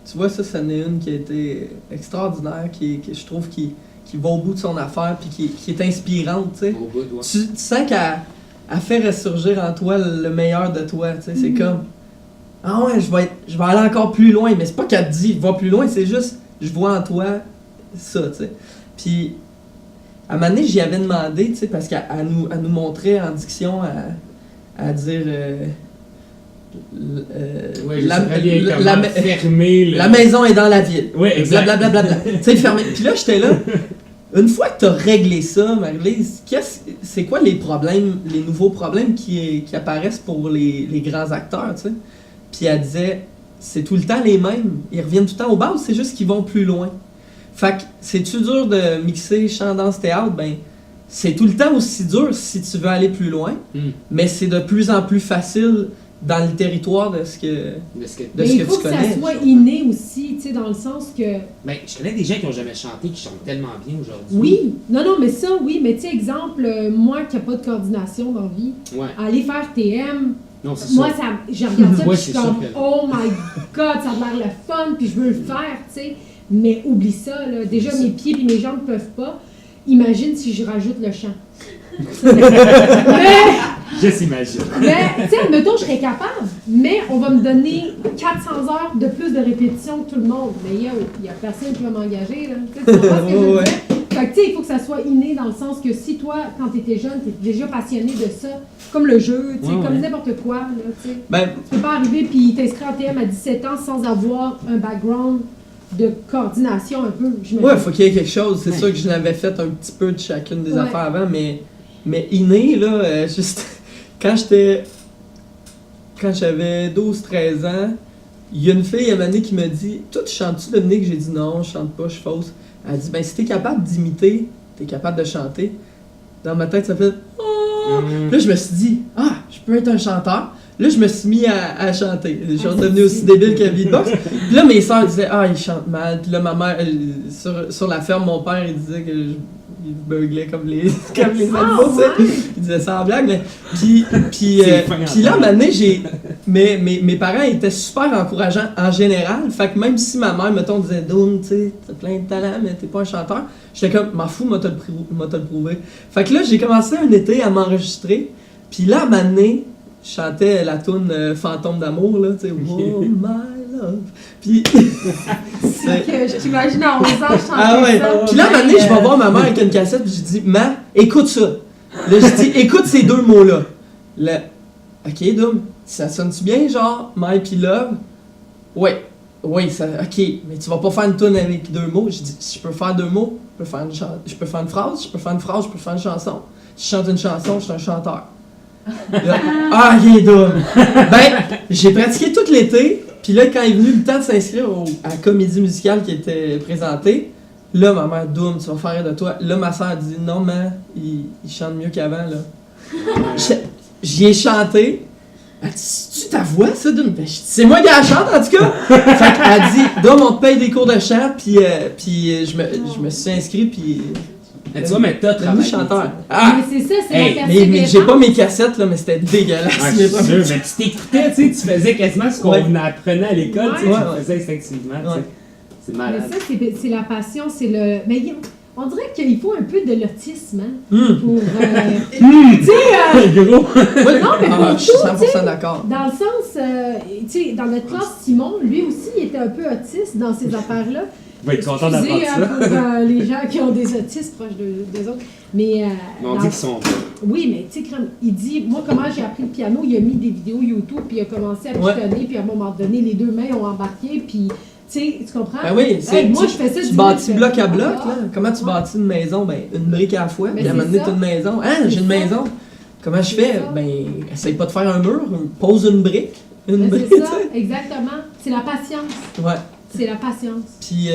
Tu vois, ça en est une qui a été extraordinaire, qui je trouve qui va au bout de son affaire, puis qui est inspirante, tu sais. Au bout, ouais. Tu sens qu'elle fait ressurgir en toi le meilleur de toi, tu sais. C'est comme. Ah ouais, je vais aller encore plus loin, mais c'est pas qu'elle te dit va plus loin, c'est juste je vois en toi ça, tu sais. Puis, à un moment donné, j'y avais demandé, tu sais, parce qu'elle nous montrait en diction à dire. Ouais, je sais très bien comment fermer le... La maison est dans la ville. Oui, exact. Blablabla. Tu sais, fermer. Puis là, j'étais là. Une fois que tu as réglé ça, Marie-Lise, c'est quoi les problèmes, les nouveaux problèmes qui apparaissent pour les grands acteurs, tu sais? Puis elle disait, c'est tout le temps les mêmes. Ils reviennent tout le temps aux bases, c'est juste qu'ils vont plus loin. Fait que, c'est-tu dur de mixer chant, danse, théâtre? Ben, c'est tout le temps aussi dur si tu veux aller plus loin, mais c'est de plus en plus facile dans le territoire de ce que tu connais. Il faut que ça soit inné aussi, tu sais, dans le sens que... Ben, je connais des gens qui n'ont jamais chanté, qui chantent tellement bien aujourd'hui. Oui, non, mais ça, oui, mais tu sais, exemple, moi qui n'ai pas de coordination dans la vie, aller faire TM, non, c'est moi, ça. je regarde ça, Ouais, puis je suis c'est comme, sûr que- oh my god, ça a l'air le fun, puis je veux le faire, tu sais. Mais oublie ça, là. Déjà, mes pieds et mes jambes ne peuvent pas. Imagine si je rajoute le chant. mais, Je s'imagine. mais tu sais, admettons, je serais capable, mais on va me donner 400 heures de plus de répétition que tout le monde. Mais il n'y a personne qui va m'engager, là. Tu sais, tu comprends ce que je veux dire? Fait que, tu sais, il faut que ça soit inné dans le sens que si toi, quand tu étais jeune, tu étais déjà passionné de ça, comme le jeu, tu sais, comme n'importe quoi, là, tu sais. Ben, Tu peux pas arriver puis t'inscrire en TM à 17 ans sans avoir un background de coordination un peu, je ouais, faut qu'il y ait quelque chose. C'est sûr que je l'avais fait un petit peu de chacune des affaires avant, mais inné, là, juste quand j'avais 12-13 ans, il y a une fille à un moment donné qui me dit « Toi, tu chantes-tu, Dominique? » J'ai dit « Non, je chante pas, je suis fausse. » Elle dit « Ben, si t'es capable d'imiter, t'es capable de chanter. » Dans ma tête, ça fait « Oh! » Puis là, je me suis dit « Ah, je peux être un chanteur. » Là, je me suis mis à chanter. Je suis devenu aussi débile que beatbox. Puis là, mes sœurs disaient « Ah, il chante mal. » Puis là, ma mère, sur la ferme, mon père, il disait que il beuglait comme les animaux, tu sais. Il disait ça en blague, mais... Puis là, à un moment donné, mes parents étaient super encourageants en général. Fait que même si ma mère, mettons, disait « Doom, tu sais, t'as plein de talent, mais t'es pas un chanteur. » J'étais comme « M'en fous, m'a te le prouver. » Fait que là, j'ai commencé un été à m'enregistrer. Puis là, à un moment donné, je chantais la toune Fantôme d'amour, là, tu sais, « Oh my love ». Puis... C'est que je t'imagine à 11 ans chanter ah ouais. ça. Puis là, à un moment donné, je vais voir ma mère avec une cassette, puis je dis « Ma, écoute ça. » Là, je dis « Écoute ces deux mots-là. » Là, « Ok, Dom, ça sonne-tu bien, genre, My puis Love? » Ouais. Oui, ça, ok, mais tu vas pas faire une toune avec deux mots. Je dis, si je peux faire deux mots, je peux faire une phrase, je peux faire une chanson. Si je chante une chanson, je suis un chanteur. Là, ah, il est dumb. Ben, j'ai pratiqué tout l'été, puis là, quand est venu le temps de s'inscrire à la comédie musicale qui était présentée, là, ma mère, Doom, tu vas faire rire de toi. Là, ma soeur dit, non, man, il chante mieux qu'avant, là. J'y ai chanté. Elle dit, c'est-tu ta voix, ça, Doom? Ben, c'est moi qui la chante, en tout cas. Fait qu'elle dit, Doom, on te paye des cours de chant, puis je me suis inscrit, puis... Tu vois, mais t'as travaillé. Chanteur. Ah! Mais c'est ça, c'est Hey, la Mais persévérance. j'ai pas mes cassettes, là, mais c'était dégueulasse. Ouais, je suis sûr, mais tu t'écoutais, tu sais, tu faisais quasiment ce qu'on apprenait à l'école, tu sais, Ouais. tu faisais instinctivement, tu sais. C'est Mais malade. ça, c'est la passion, c'est le... Mais on dirait qu'il faut un peu de l'autisme, hein, pour... tu sais, Gros! non, mais pour Je suis tout, tu sais, 100% d'accord. dans le sens, tu sais, dans notre classe, Simon, lui aussi, il était un peu autiste dans ces affaires-là. Je vais être content d'apprendre Excusez, ça. hein, pour les gens qui ont des autistes proches des autres. Mais, Mais on dit qu'ils sont bons. oui, mais tu sais, il dit, moi, comment j'ai appris le piano, il a mis des vidéos YouTube, puis il a commencé à pitonner, puis à un moment donné, les deux mains ont embarqué, puis, tu sais, tu comprends? Ben oui, Hey, moi, je fais ça. tu bâtis bloc à bloc, là. Comment tu bâtis une maison? Ben, une brique à la fois, Mais puis à un c'est moment donné, ça. t'as une maison. Hein, j'ai une C'est ça. maison. Comment je C'est fais? ça. Ben, essaye pas de faire un mur, pose une brique. Une brique, C'est tu ça, sais. exactement. C'est la patience. Ouais. C'est la patience. Puis,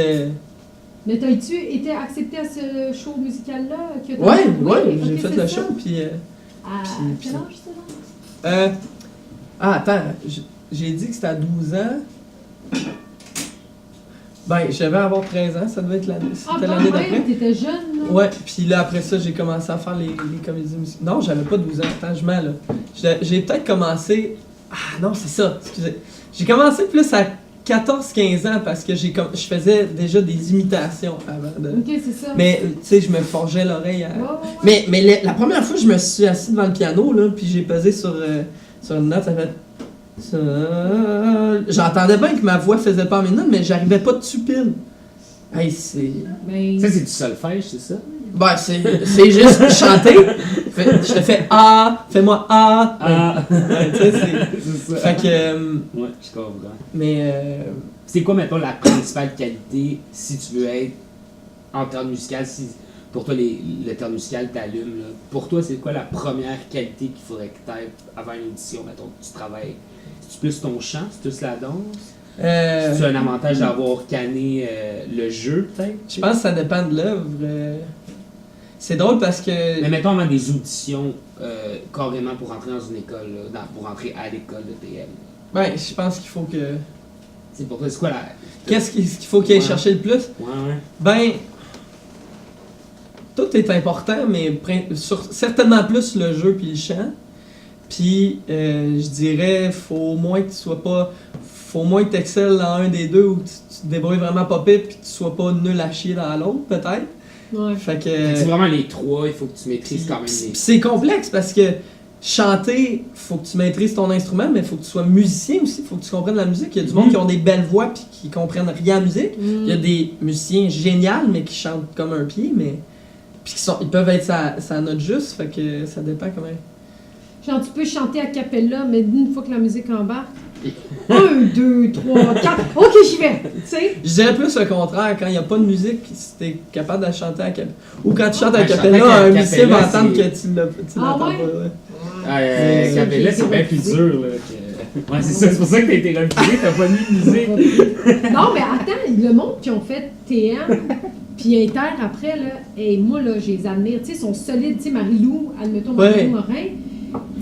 Mais t'as-tu été accepté à ce show musical-là? Ouais, Oui, j'ai ok, fait c'est le ça. show, puis... À puis- quel âge, ça? attends, j'ai dit que c'était à 12 ans. Ben, je devais avoir 13 ans, ça devait être l'année, Ah, c'était quand l'année même, d'après. t'étais jeune, là. Ouais, puis là, après ça, j'ai commencé à faire les comédies musicales. Non, j'avais pas 12 ans, attends, je mens, là. J'ai peut-être commencé... Ah non, c'est ça, excusez. J'ai commencé plus à 14-15 ans parce que je faisais déjà des imitations avant de... Ok, c'est ça. Mais, tu sais, je me forgeais l'oreille à... Ouais, ouais. Mais la première fois, je me suis assis devant le piano, là, puis j'ai pesé sur une note, ça fait... J'entendais bien que ma voix faisait pas mes notes, mais j'arrivais pas dessus pile. Hey, c'est... Mais... Ça, c'est du solfège, c'est ça? Ben, c'est juste chanter. Je te fais A, fais-moi A. Ah! Ouais, tu sais, C'est ça. Fait que... Ouais, je comprends. mais... C'est quoi, maintenant, la principale qualité si tu veux être en termes musical, si pour toi le terme musical t'allume, là, pour toi, c'est quoi la première qualité qu'il faudrait que tu aies avant une audition, mettons, que tu travailles? C'est plus ton chant, c'est plus la danse? C'est un avantage d'avoir canné le jeu, peut-être? Je pense que ça dépend de l'œuvre. C'est drôle parce que... Mais mettons avant des auditions carrément pour rentrer dans une école, là, pour rentrer à l'école de TM. Ouais, je pense qu'il faut que... C'est pour toi, c'est quoi la... Qu'est-ce qu'il faut qu'il aille Ouais. chercher le plus? Ouais. Ben... Tout est important, mais certainement plus le jeu puis le chant. Puis, je dirais, faut au moins que tu sois pas... Faut au moins que tu excelles dans un des deux ou que tu te débrouilles vraiment pas pire puis que tu sois pas nul à chier dans l'autre, peut-être. Ouais. Fait que... C'est vraiment les trois, il faut que tu maîtrises Puis- quand même puis les... c'est complexe parce que chanter, faut que tu maîtrises ton instrument, mais faut que tu sois musicien aussi, faut que tu comprennes la musique. Il y a du monde qui ont des belles voix puis qui comprennent rien à la musique. Il y a des musiciens géniaux mais qui chantent comme un pied, mais puis ils peuvent être sa note juste, fait que ça dépend quand même. Genre, tu peux chanter a cappella, mais une fois que la musique embarque. 1, 2, 3, 4. Ok, j'y vais. Tu sais? Je dirais plus le contraire, quand il n'y a pas de musique, si t'es capable de chanter à cappella. Ou quand tu chantes à Ouais, cappella, chanter à un musicien va cappella, entendre c'est- que tu l'entends ouais? pas. Ouais. Ah, Capella, c'est bien plus dur, là. Ouais, c'est ça, c'est pour ça que t'as été refusé, t'as pas mis de musique. Non, mais attends, le monde qui ont fait TM puis Inter après, là, et moi, là, je les admire. Tu sais, ils sont solides. Tu sais, Marie-Lou, admettons, Marie-Lou Morin.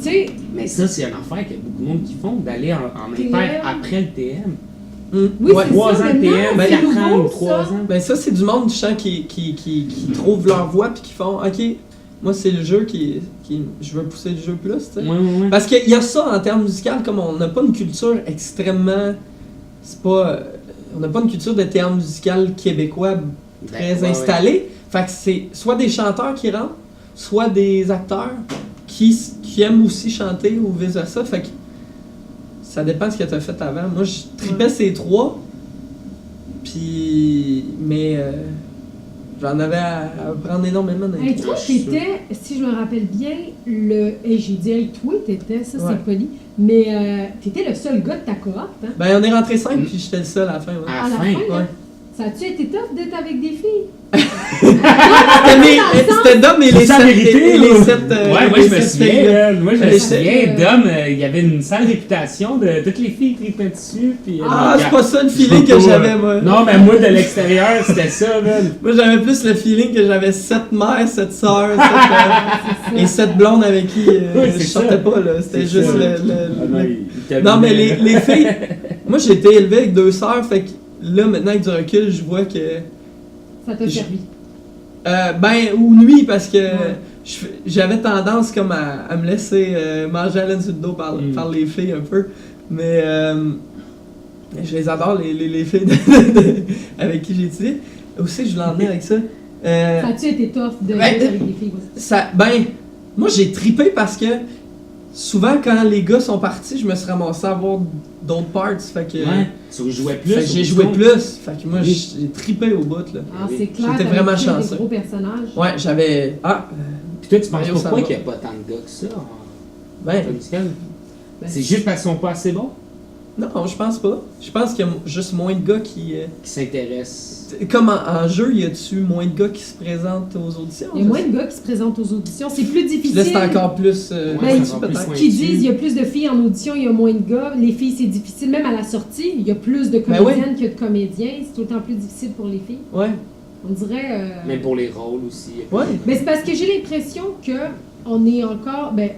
Tu sais, Mais ça, c'est une affaire qu'il y a beaucoup de monde qui font, d'aller en TM. Inter après le TM. oui, Ouais. c'est 3 ça. ans maintenant, TM, c'est 4 ans nouveau, ou 3 ça. ans. Ben ça, c'est du monde du chant qui trouvent leur voix puis qui font « Ok, moi c'est le jeu qui je veux pousser le jeu plus, tu sais. Ouais. Parce qu'il y a ça en termes musicaux, comme on n'a pas une culture extrêmement... C'est pas... on n'a pas une culture de théâtre musical québécois très Ouais, installée. Fait que c'est soit des chanteurs qui rentrent, soit des acteurs qui aiment aussi chanter ou vice-versa. Fait que ça dépend de ce que tu as fait avant. Moi, je tripais ces trois, puis... Mais... j'en avais à apprendre énormément dans les Hey, trois. toi, t'étais, si je me rappelle bien, hey, j'ai dit, hey, toi, t'étais, ça Ouais. c'est poli, mais t'étais le seul gars de ta cohorte, hein? Ben, on est rentré 5, puis j'étais le seul à la fin. Ouais. À À la fin, fin, là. ouais. Ça a-tu été tough d'être avec des filles? C'était Dom et C'est les ça, sept... la vérité, et les ou? sept Ouais, moi les je me sept souviens, filles, là. là. Moi je me Les souviens, sept- Dom, il y avait une sale réputation de toutes les filles tripaient dessus. Puis, Ah, c'est pas ça le feeling que j'avais, moi. Non, mais moi de l'extérieur, c'était ça, man. Moi, j'avais plus le feeling que j'avais 7 mères, 7 sœurs, et 7 blondes avec qui Oui, je c'est sortais ça. pas, là. C'était C'est juste ça. Non, mais les filles... Moi, j'ai été élevé avec 2 sœurs, fait que là, maintenant, avec du recul, je vois que... Ça t'a servi. Ben, ou nuit, parce que j'avais tendance comme à me laisser manger à laine sur le dos par les filles un peu. Mais je les adore, les filles avec qui j'ai étudié. Aussi, je voulais en venir avec ça. Ça a-tu été tough d'être avec des filles? Ouais. Ben, moi j'ai tripé parce que souvent quand les gars sont partis, je me suis ramassé à avoir d'autres parts. Fait que, Ouais, tu jouais plus. fait que j'ai joué plus. Fait que moi j'ai tripé au bout. Là. Ah, c'est clair. J'étais t'avais vraiment pris chanceux. des gros personnages. Ouais, j'avais. Puis toi, tu penses Mario pourquoi Samba. qu'il n'y a pas tant de gars que ça en Ben, musical? Ben, C'est juste parce qu'ils sont pas assez bons non, je pense pas. Je pense qu'il y a juste moins de gars qui. qui s'intéressent. Comme en jeu, y a-tu moins de gars qui se présentent aux auditions? Il y a moins de gars qui se présentent aux auditions. C'est plus Puis difficile. là, c'est encore plus. Ben, c'est encore plus peut-être. Qui disent il y a plus de filles en audition, il y a moins de gars. Les filles, c'est difficile. Même à la sortie, il y a plus de Ben comédiennes que de comédiens. C'est autant plus difficile pour les filles. Ouais. On dirait... Même pour les rôles aussi. Ouais. Mais c'est parce que j'ai l'impression qu'on est encore... Ben,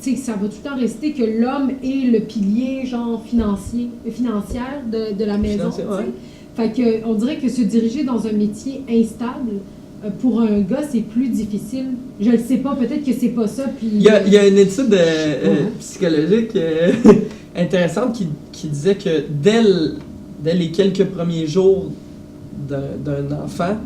tu sais, ça va tout le temps rester que l'homme est le pilier, genre, financière de la maison, tu sais. Ouais. Fait que, on dirait que se diriger dans un métier instable, pour un gars, c'est plus difficile. Je le sais pas, peut-être que c'est pas ça, puis... Il y a une étude psychologique intéressante qui disait que dès les quelques premiers jours d'un enfant,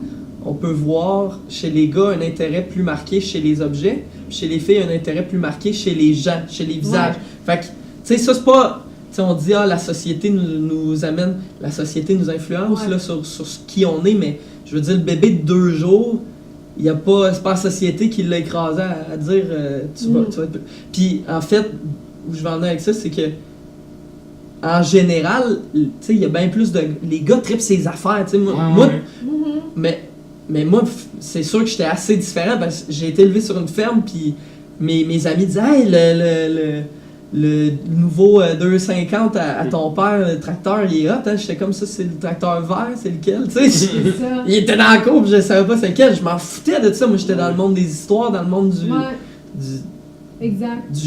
on peut voir chez les gars un intérêt plus marqué chez les objets, puis chez les filles un intérêt plus marqué chez les gens, chez les visages. Fait que, tu sais, ça c'est pas... Tu sais, on dit, la société nous amène, la société nous influence là, sur qui on est, mais je veux dire, le bébé de 2 jours, c'est pas la société qui l'a écrasé à dire, tu vas être... Puis, en fait, où je vais en venir avec ça, c'est que en général, tu sais, il y a bien plus de... Les gars trippent ses affaires, tu sais, moi mais moi, c'est sûr que j'étais assez différent parce que j'ai été élevé sur une ferme, puis mes amis disaient « Hey, le nouveau 250 à ton père, le tracteur, il est hot, hein? » J'étais comme ça, c'est le tracteur vert, c'est lequel? Tu sais, il était dans la cour, puis je savais pas c'est lequel, je m'en foutais de ça. Moi, j'étais dans le monde des histoires, dans le monde du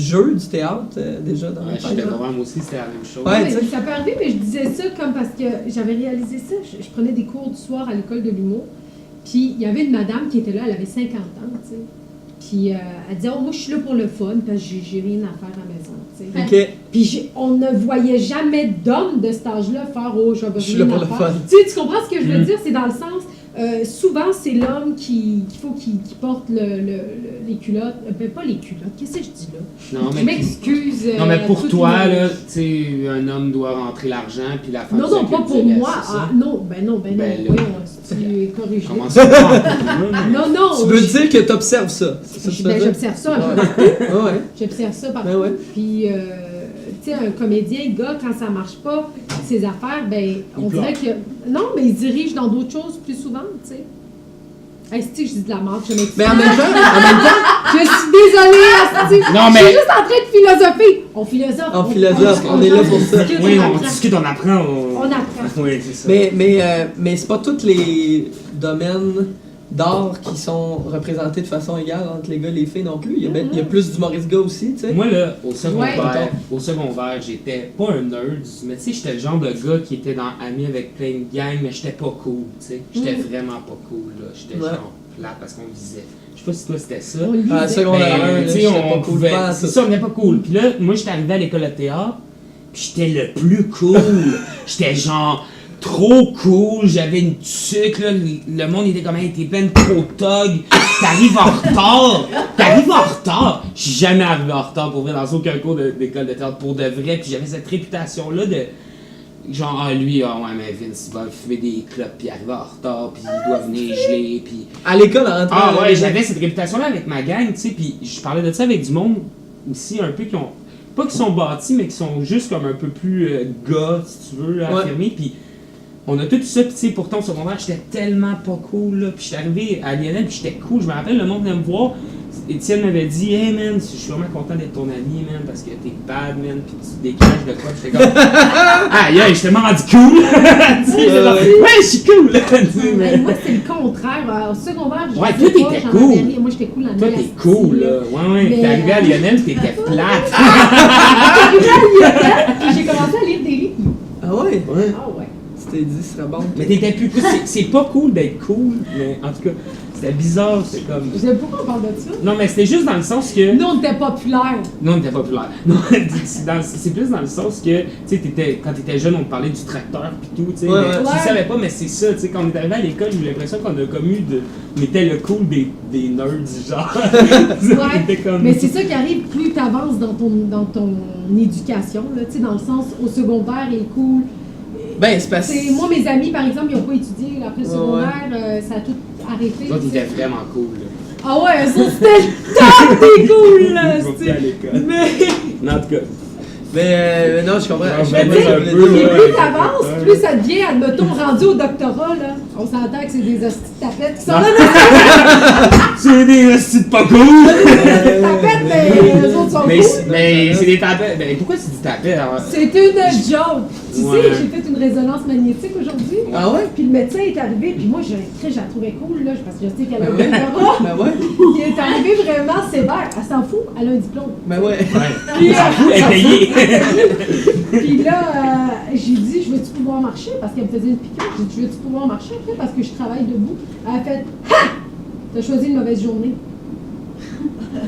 jeu, du théâtre, déjà dans la J'étais vraiment, moi aussi, c'était la même chose. Ouais, mais ça peut arriver, mais je disais ça comme parce que j'avais réalisé ça. Je prenais des cours du soir à l'école de l'humour. Puis il y avait une madame qui était là, elle avait 50 ans, tu sais. Puis elle disait, moi je suis là pour le fun, parce que j'ai rien à faire à la maison, tu sais. OK. Puis on ne voyait jamais d'homme de cet âge-là faire, je suis là pour le fun. Tu comprends ce que je veux dire? C'est dans le sens, souvent c'est l'homme qu'il faut qu'il porte les culottes, pas les culottes, qu'est-ce que je dis là? Non, mais je m'excuse. Non, mais pour toi, là, tu sais, un homme doit rentrer l'argent, puis la femme... Non, pas pour moi. Non, voyons, tu corriges. Comment ça? Non. Tu veux dire que t'observes ça? J'observe ça un peu partout. Ouais. J'observe ça partout. Ben ouais. Puis, tu sais, un comédien, gars, quand ça marche pas, ses affaires, ben, on dirait que... Non, mais il se dirige dans d'autres choses plus souvent, tu sais. Hey, si je dis de la merde, je m'excuse. Mais en même temps, je suis désolée, Asti. Non, mais... Je suis juste en train de philosopher. On philosophe. On est là pour ça. Oui, on discute, on apprend. On apprend. Oui, c'est ça. Mais c'est pas tous les domaines d'art qui sont représentés de façon égale entre les gars et les filles non plus. Il y a plus d'humoristes gars aussi, tu sais. Moi, là, au secondaire, j'étais pas un nerd, mais tu sais, j'étais le genre de gars qui était ami avec plein de gangs, mais j'étais pas cool, tu sais. J'étais vraiment pas cool, là. J'étais genre plat parce qu'on disait. Je sais pas si toi c'était ça. Secondaire 1, tu sais, on pouvait. C'est ça, on n'est pas cool. Puis là, moi, j'étais arrivé à l'école de théâtre, puis j'étais le plus cool. J'étais genre trop cool, j'avais une tuque, là, le monde était comme, hey, t'es plein de pro-tog, t'arrives en retard. Je suis jamais arrivé en retard pour vrai dans aucun cours d'école de théâtre pour de vrai, puis j'avais cette réputation-là de genre, lui, ouais, mais Vince, il va fumer des clopes, puis arriver en retard, puis il doit venir geler, puis... À l'école, en rentrant... Ah ouais, j'avais cette réputation-là avec ma gang, tu sais, puis je parlais de ça avec du monde aussi, un peu qui ont... Pas qui sont bâtis, mais qui sont juste comme un peu plus gars, si tu veux, affirmés, puis... On a tout ça, puis tu sais, pourtant au secondaire, j'étais tellement pas cool, là. Puis j'étais arrivé à Lionel, puis j'étais cool. Je me rappelle, le monde venait me voir. Étienne m'avait dit, hey man, je suis vraiment content d'être ton ami, man, parce que t'es bad, man, puis tu dégages de quoi. J'étais comme, aïe, j'étais tellement rendu cool. Ouais, je suis cool, là. Moi, c'est le contraire. Au secondaire, ouais, toi, t'étais cool. Moi, j'étais cool en toi, t'es cool, là. Ouais. T'es arrivé à Lionel, t'étais plate. T'es arrivé à Lionel, puis j'ai commencé à lire des livres. Ah ouais? Ah ouais. Tu t'es dit, ce serait bon. Mais t'étais plus cool. C'est pas cool d'être cool, mais en tout cas, c'était bizarre, c'est comme... Je sais pas pourquoi on parle de ça. Non, mais c'était juste dans le sens que... Nous, on était populaires. Non, on était populaire. Non, c'est plus dans le sens que, tu sais, quand t'étais jeune, on te parlait du tracteur pis tout, tu sais. Tu savais pas, mais c'est ça, tu sais, quand on est arrivé à l'école, j'ai eu l'impression qu'on a comme on était le cool des nerds, genre. Ouais, comme... mais c'est ça qui arrive, plus t'avances dans ton éducation, là, tu sais, dans le sens, au secondaire, il est cool. Ben, c'est parce que... Moi, mes amis, par exemple, ils n'ont pas étudié après le secondaire, ça a tout arrêté. Toi, t'étais vraiment cool, là. Ah ouais, ça, c'était le top des cool, là! Ils à l'école. Mais... En tout cas. Mais non, je comprends. Mais tu sais, plus t'avances, plus ça devient, admettons, rendu au doctorat, là. On s'entend que c'est des hosties de tapettes qui sont Non. là, C'est des hosties de pas cool! des tapettes, mais les autres sont Mais, cool. mais c'est des tapettes. Ben, pourquoi c'est des tapettes? Alors? C'est une joke. Tu Ouais. sais, j'ai fait une résonance magnétique aujourd'hui. Ah ouais? Puis le médecin est arrivé, puis moi, je la trouvais cool, là, parce que je sais qu'elle a Ben ouais. Ben ouais. Il est arrivé vraiment sévère. Elle s'en fout, elle a un diplôme. Ben ouais. Ouais. Puis, Elle est payée. puis là, j'ai dit, je veux-tu pouvoir marcher? Parce qu'elle me faisait une piqûre. J'ai dit, je veux-tu pouvoir marcher après? Parce que je travaille debout. Elle a fait, ha! T'as choisi une mauvaise journée.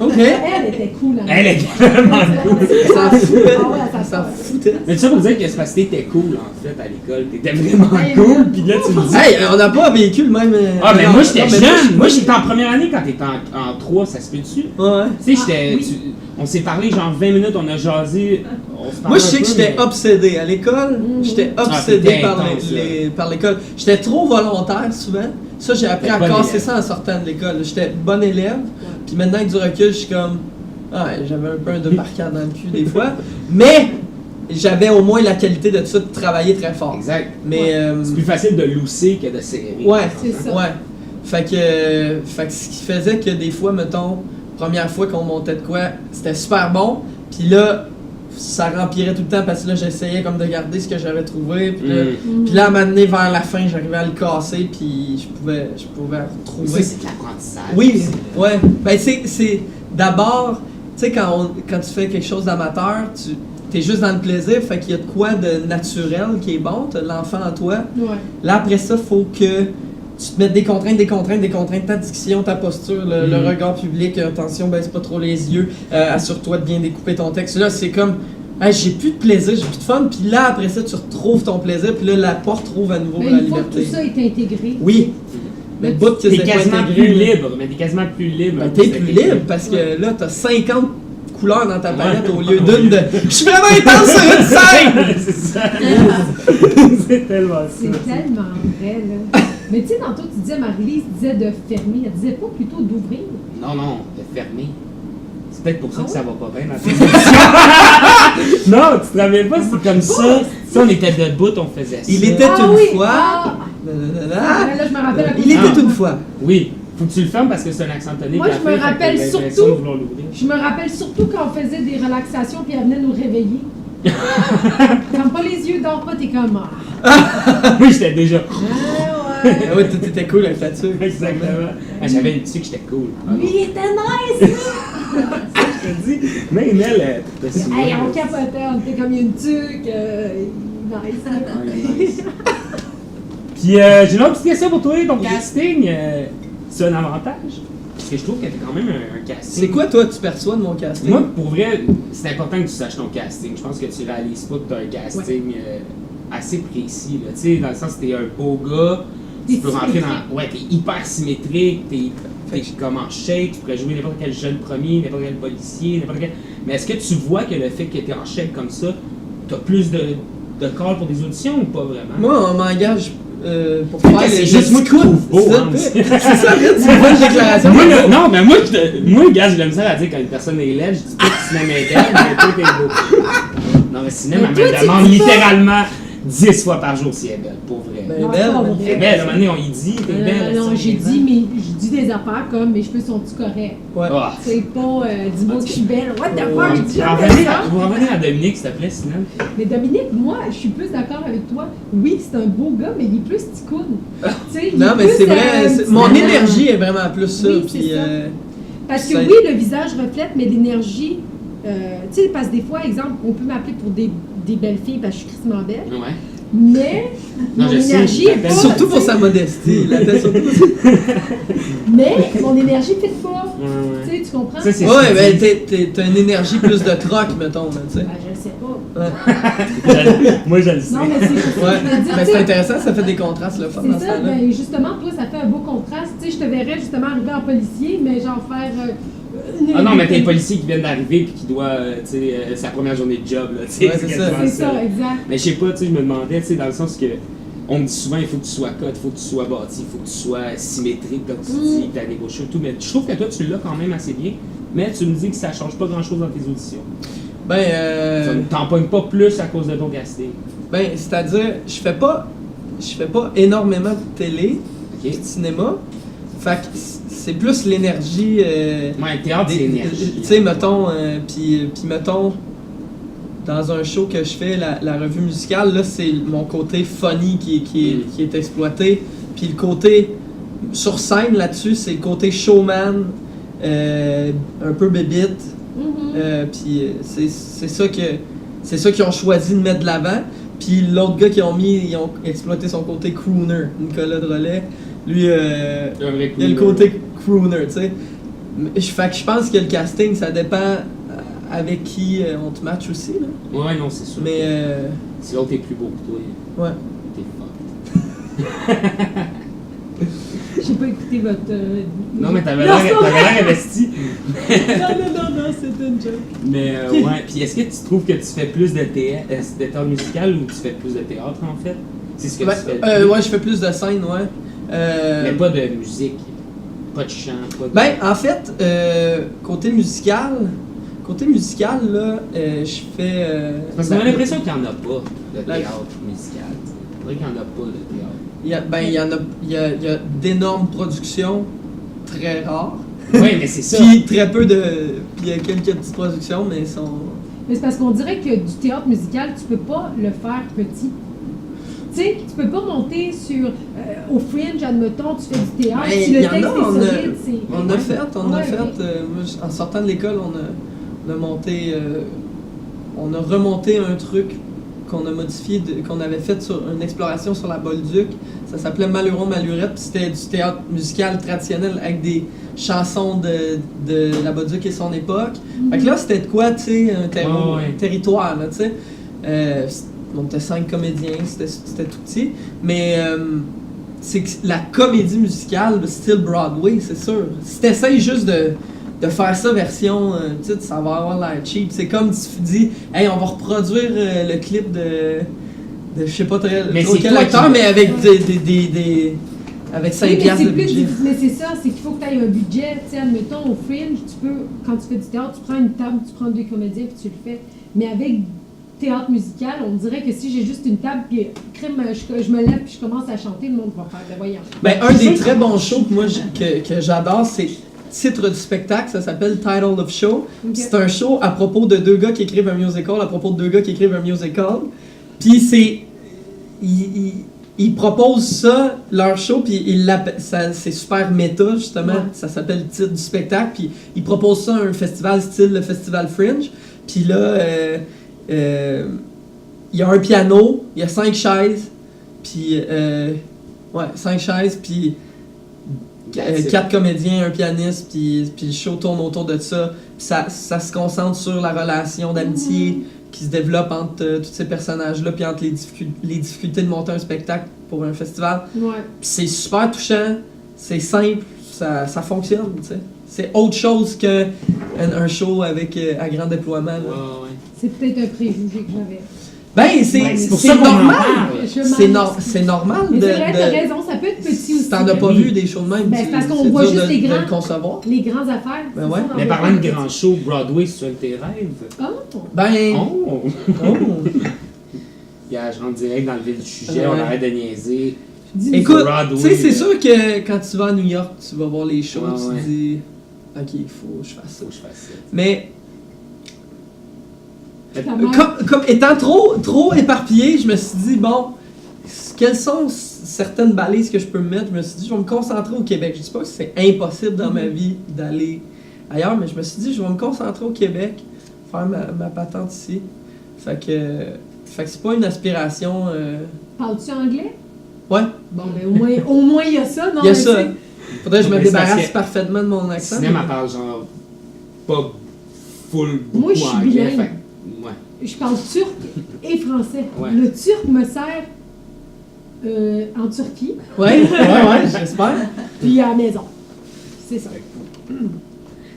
Ok. Elle était cool. Hein. Elle est vraiment cool. Ça fout. Ah ouais, ça Ça sort. foutait. Mais ça pour dire que c'est parce que t'étais cool en fait à l'école. T'étais vraiment Hey, cool. man. Puis là tu me dis. Hey, on n'a pas vécu le même. Ah, mais non, moi j'étais non, mais jeune! Moi j'étais en première année quand t'étais en 3, ça se peut dessus? Ouais. Tu sais, Ah, oui. on s'est parlé genre 20 minutes, on a jasé. On se parlait Moi, je un sais que peu, j'étais mais- obsédé. À l'école, j'étais obsédé t'étais par intense, par l'école. J'étais trop volontaire souvent. Ça, j'ai appris T'es à bon casser élève. ça en sortant de l'école. J'étais bon élève. Puis maintenant, avec du recul, je suis comme. Ah, j'avais un peu un 2 par 4 dans le cul des fois. Mais j'avais au moins la qualité de tout ça, de travailler très fort. Exact. Mais. C'est plus facile de lousser que de serrer. Ouais, C'est ça. Ouais. Fait que ce qui faisait que des fois, mettons, première fois qu'on montait de quoi, c'était super bon. Puis là, ça remplirait tout le temps parce que là, j'essayais comme de garder ce que j'avais trouvé. Puis là, à un moment donné, vers la fin, j'arrivais à le casser. Puis je pouvais Mais retrouver. ça, c'est de l'apprentissage. Oui, aussi. ouais. Ben, c'est d'abord, tu sais, quand tu fais quelque chose d'amateur, t'es juste dans le plaisir. Fait qu'il y a de quoi de naturel qui est bon. T'as l'enfant en toi. Ouais. Là, après ça, faut que tu te mettes des contraintes, ta diction, ta posture, le regard public, attention, baisse pas trop les yeux, assure-toi de bien découper ton texte. Là, c'est comme, hey, j'ai plus de plaisir, j'ai plus de fun, puis là, après ça, tu retrouves ton plaisir, puis là, la porte rouvre à nouveau Mais pour la une fois que liberté. tout ça est intégré. Oui, mais le bout que T'es c'est pas quasiment intégré, plus là, libre, mais t'es quasiment plus libre. ben, t'es plus libre, parce que là, t'as 50 couleurs dans ta palette Ouais. au lieu d'une de « Je suis vraiment intense sur une scène! C'est ça. C'est tellement ça. C'est tellement vrai, là. Mais tu sais, tantôt, tu disais, Marie-Lise disait de fermer. Elle disait pas plutôt d'ouvrir. Non, non, de fermer. C'est peut-être pour ça que ça va pas bien dans tes émissions. Non, tu te rappelles pas, c'était comme ça. Si on était debout, on faisait ça. Il était Ah une oui! fois... Ah! nanana, Là, je me rappelle. Il était Ah. une fois. Oui, faut que tu le fermes parce que c'est un accent tonique. Moi, à la je fin, me fait que rappelle t'as l'impression surtout- de vouloir l'ouvrir. Je me rappelle surtout quand on faisait des relaxations puis elle venait nous réveiller. Ferme pas les yeux, dors pas, t'es comme. Ah, Oui, j'étais déjà. ouais. Ah ouais, tout était cool avec la tuque. Exactement. Ah, j'avais une tuque, j'étais cool. Ah, non. Lui, il était nice! Je te dis, même elle, t'as su. Hey, on capotait, on était comme il y a une tuque. Nice. Ouais, nice. Puis j'ai une autre petite question pour toi. Ton casting, c'est un avantage? Parce que je trouve que t'as quand même un casting. C'est quoi, toi, tu perçois de mon casting? Moi, pour vrai, c'est important que tu saches ton casting. Je pense que tu réalises pas que t'as un casting assez précis. Là. Tu sais, dans le sens que t'es un beau gars, tu T'es peux rentrer symétrique. dans. Ouais, t'es hyper symétrique, t'es comme en shape, tu pourrais jouer n'importe quel jeune premier, n'importe quel policier, n'importe quel. Mais est-ce que tu vois que le fait que t'es en shape comme ça, t'as plus de call pour des auditions ou pas vraiment? Moi, on m'engage pour Peut-être faire que c'est les juste moi qui trouve beau, C'est ça, hein, aussi. c'est ça, c'est une bonne déclaration. Moi, non, mais moi, gars, j'ai la misère à dire quand une personne est laide, je dis pas que Sinem est belle, mais toi, t'es beau. Non, mais Sinem, Mais elle toi, me tu demande dis pas. littéralement 10 fois par jour si elle est belle, pour vrai. Ben, Non, belle, c'est pas ben, vrai. Elle est belle, à un moment donné, on y dit, t'es belle. Non, ça, j'ai t'es dit, belle. mais je dis des affaires comme mes cheveux sont-tu corrects? Ouais. Ah. C'est pas dis-moi que je suis belle. What the fuck? Vous Tu jamais ça? revenez à Dominique, s'il te plaît, Sinem. Mais Dominique, moi, je suis plus d'accord avec toi. Oui, c'est un beau gars, mais il est plus ticoune. Tu sais, il Non, est mais plus, c'est vrai, petit mon bonhomme. énergie est vraiment plus ça. Oui, Puis, c'est ça. Parce que ça- oui, le visage reflète, mais l'énergie. Tu sais, parce que des fois, exemple, on peut m'appeler pour des belles filles parce que je suis crissement belle, Ouais. mais Non, mon je sais, énergie je est m'appelle pas. surtout pour tu sais, sa modestie. Il l'appelle surtout pour ça. Mais mon énergie ne fait pas. Ouais, Tu sais, tu comprends? Ça, c'est Ouais, ce ben qu'il t'as une énergie plus de troc, mettons, là, tu sais. Ben, je le sais pas. Ouais. dit. Moi, je le sais. Non, mais c'est juste Ouais. ça que je veux dire, Ben, tu c'est sais. intéressant, ça fait des contrastes, le fun dans C'est ce ça, temps-là. ben justement, toi, ça fait un beau contraste. Tu sais, je te verrais justement arriver en policier, mais genre faire. Ah non, mais t'es un policier qui vient d'arriver puis qui doit, tu sais, sa première journée de job, là, tu sais. Ouais, c'est ça. quasiment C'est ça, exact. Mais je sais pas, tu sais, je me demandais, tu sais, dans le sens que on me dit souvent, il faut que tu sois cut, il faut que tu sois bâti, il faut que tu sois symétrique, comme tu dis, que t'as des beaux cheveux, tout. Mais je trouve que toi, tu l'as quand même assez bien. Mais tu me dis que ça change pas grand-chose dans tes auditions. Ben, Ça ne t'empoigne pas plus à cause de ton casting. ben, c'est-à-dire, je fais pas je fais pas énormément de télé, Ok. de cinéma. Fait que c'est plus l'énergie. Ouais, le théâtre, c'est énergie. Tu sais, mettons, puis mettons, dans un show que je fais, la revue musicale, là, c'est mon côté funny qui est exploité. Puis le côté sur scène là-dessus, c'est le côté showman, un peu bébite. Puis c'est ça qu'ils ont choisi de mettre de l'avant. Puis l'autre gars ils ont exploité son côté crooner, Nicolas Drolet. Lui, il a le côté crooner, tu sais. Fait que je pense que le casting, ça dépend avec qui on te match aussi, là. Ouais, non, c'est sûr. Mais, si l'autre est plus beau que toi, ouais. t'es fucked. J'ai pas écouté votre. Non, mais t'avais Non, c'est pas l'air investi. non, c'était une joke. Mais ouais, puis est-ce que tu trouves que tu fais plus de théâtre musical ou tu fais plus de théâtre en fait? C'est ce que tu fais. Ouais, je fais plus de scène, ouais. Mais pas de musique, pas de chant, pas de... Ben, en fait, côté musical, là, je fais... Parce qu'on a l'impression qu'il n'y en a pas de théâtre musical. C'est vrai qu'il n'y en a pas de théâtre. Il y a d'énormes productions très rares. Oui, mais c'est ça. Puis très peu de... Puis il y a quelques petites productions, mais elles sont... Mais c'est parce qu'on dirait que du théâtre musical, tu peux pas le faire petit. Tu sais, tu peux pas monter sur au Fringe, admettons, tu fais du théâtre, Ben, si le y en texte a, est solide, c'est... On a fait, Ouais. moi, en sortant de l'école, on a monté, on a remonté un truc qu'on a modifié, qu'on avait fait sur une exploration sur la Bolduc. Ça s'appelait Maluron Malurette, puis c'était du théâtre musical traditionnel avec des chansons de la Bolduc et son époque. Fait que là, c'était de quoi, tu sais, un territoire, là, tu sais. On était 5 comédiens, c'était tout petit. Mais c'est que la comédie musicale, style Broadway, c'est sûr. Si t'essayes juste de faire ça version, tu sais, ça va avoir l'air cheap. C'est comme si tu dis, hey, on va reproduire le clip de je sais pas trop quel acteur, mais avec avec 5 piastres de budget. Mais c'est ça, c'est qu'il faut que tu aies un budget. Tu sais, admettons, au Fringe, tu peux, quand tu fais du théâtre, tu prends une table, tu prends 2 comédiens, puis tu le fais. Mais avec théâtre musical, on dirait que si j'ai juste une table, puis je me lève, puis je commence à chanter, le monde va faire, voyons. Ben, un des très bons shows que moi que j'adore, c'est titre du spectacle, ça s'appelle Title of Show. Okay. C'est un show à propos de 2 gars qui écrivent un musical, à propos de 2 gars qui écrivent un musical. Puis c'est... Ils proposent ça, leur show, puis c'est super méta, justement. Ouais. Ça s'appelle le titre du spectacle. Puis ils proposent ça à un festival style le Festival Fringe. Puis là, il y a un piano, il y a 5 chaises, puis... 5 chaises, puis... 4 comédiens, un pianiste, puis le show tourne autour de ça. Puis ça se concentre sur la relation d'amitié qui se développe entre tous ces personnages-là, puis entre les difficultés de monter un spectacle pour un festival. Ouais. Puis c'est super touchant, c'est simple, ça fonctionne, tu sais. C'est autre chose qu'un show avec à grand déploiement. Là. Ouais. C'est peut-être un préjugé que j'avais. Ben, c'est pour ça qu'on en normal! parle. C'est normal Mais de... c'est vrai, t'as raison, ça peut être petit aussi. Si t'en as pas vu des shows de même, Ben, c'est parce qu'on c'est voit dur juste de les grands. le concevoir. Les grandes affaires. Ben c'est ouais. ça, dans Mais le parlant de petit. grands shows, Broadway, c'est un de tes rêves? Oh! Ben... Oh! oh. Yeah, je rentre direct dans le vif du sujet, Ouais. on arrête de niaiser. Dis-nous Écoute, Broadway, tu sais, c'est là. sûr que quand tu vas à New York, tu vas voir les shows, Ouais, tu te dis, ok, il faut que je fasse ça. Faut que je fasse ça. Mais ta mère. comme étant trop éparpillé, je me suis dit, bon, quelles sont certaines balises que je peux me mettre? Je me suis dit, je vais me concentrer au Québec. Je dis pas que c'est impossible dans ma vie d'aller ailleurs, mais je me suis dit, je vais me concentrer au Québec, faire ma patente ici. Fait que c'est pas une aspiration... Parles-tu anglais? Ouais, Bon, ben au moins il y a ça, non? il y a mais ça. tu sais, Faudrait que je me Mais c'est parce débarrasse que parfaitement de mon accent. Cinéma mais- parle genre pas full beaucoup Moi, je suis anglais. bilingue. Fait, ouais. je parle turc et français. Ouais. Le turc me sert en Turquie, Ouais, j'espère. puis à la maison. C'est ça.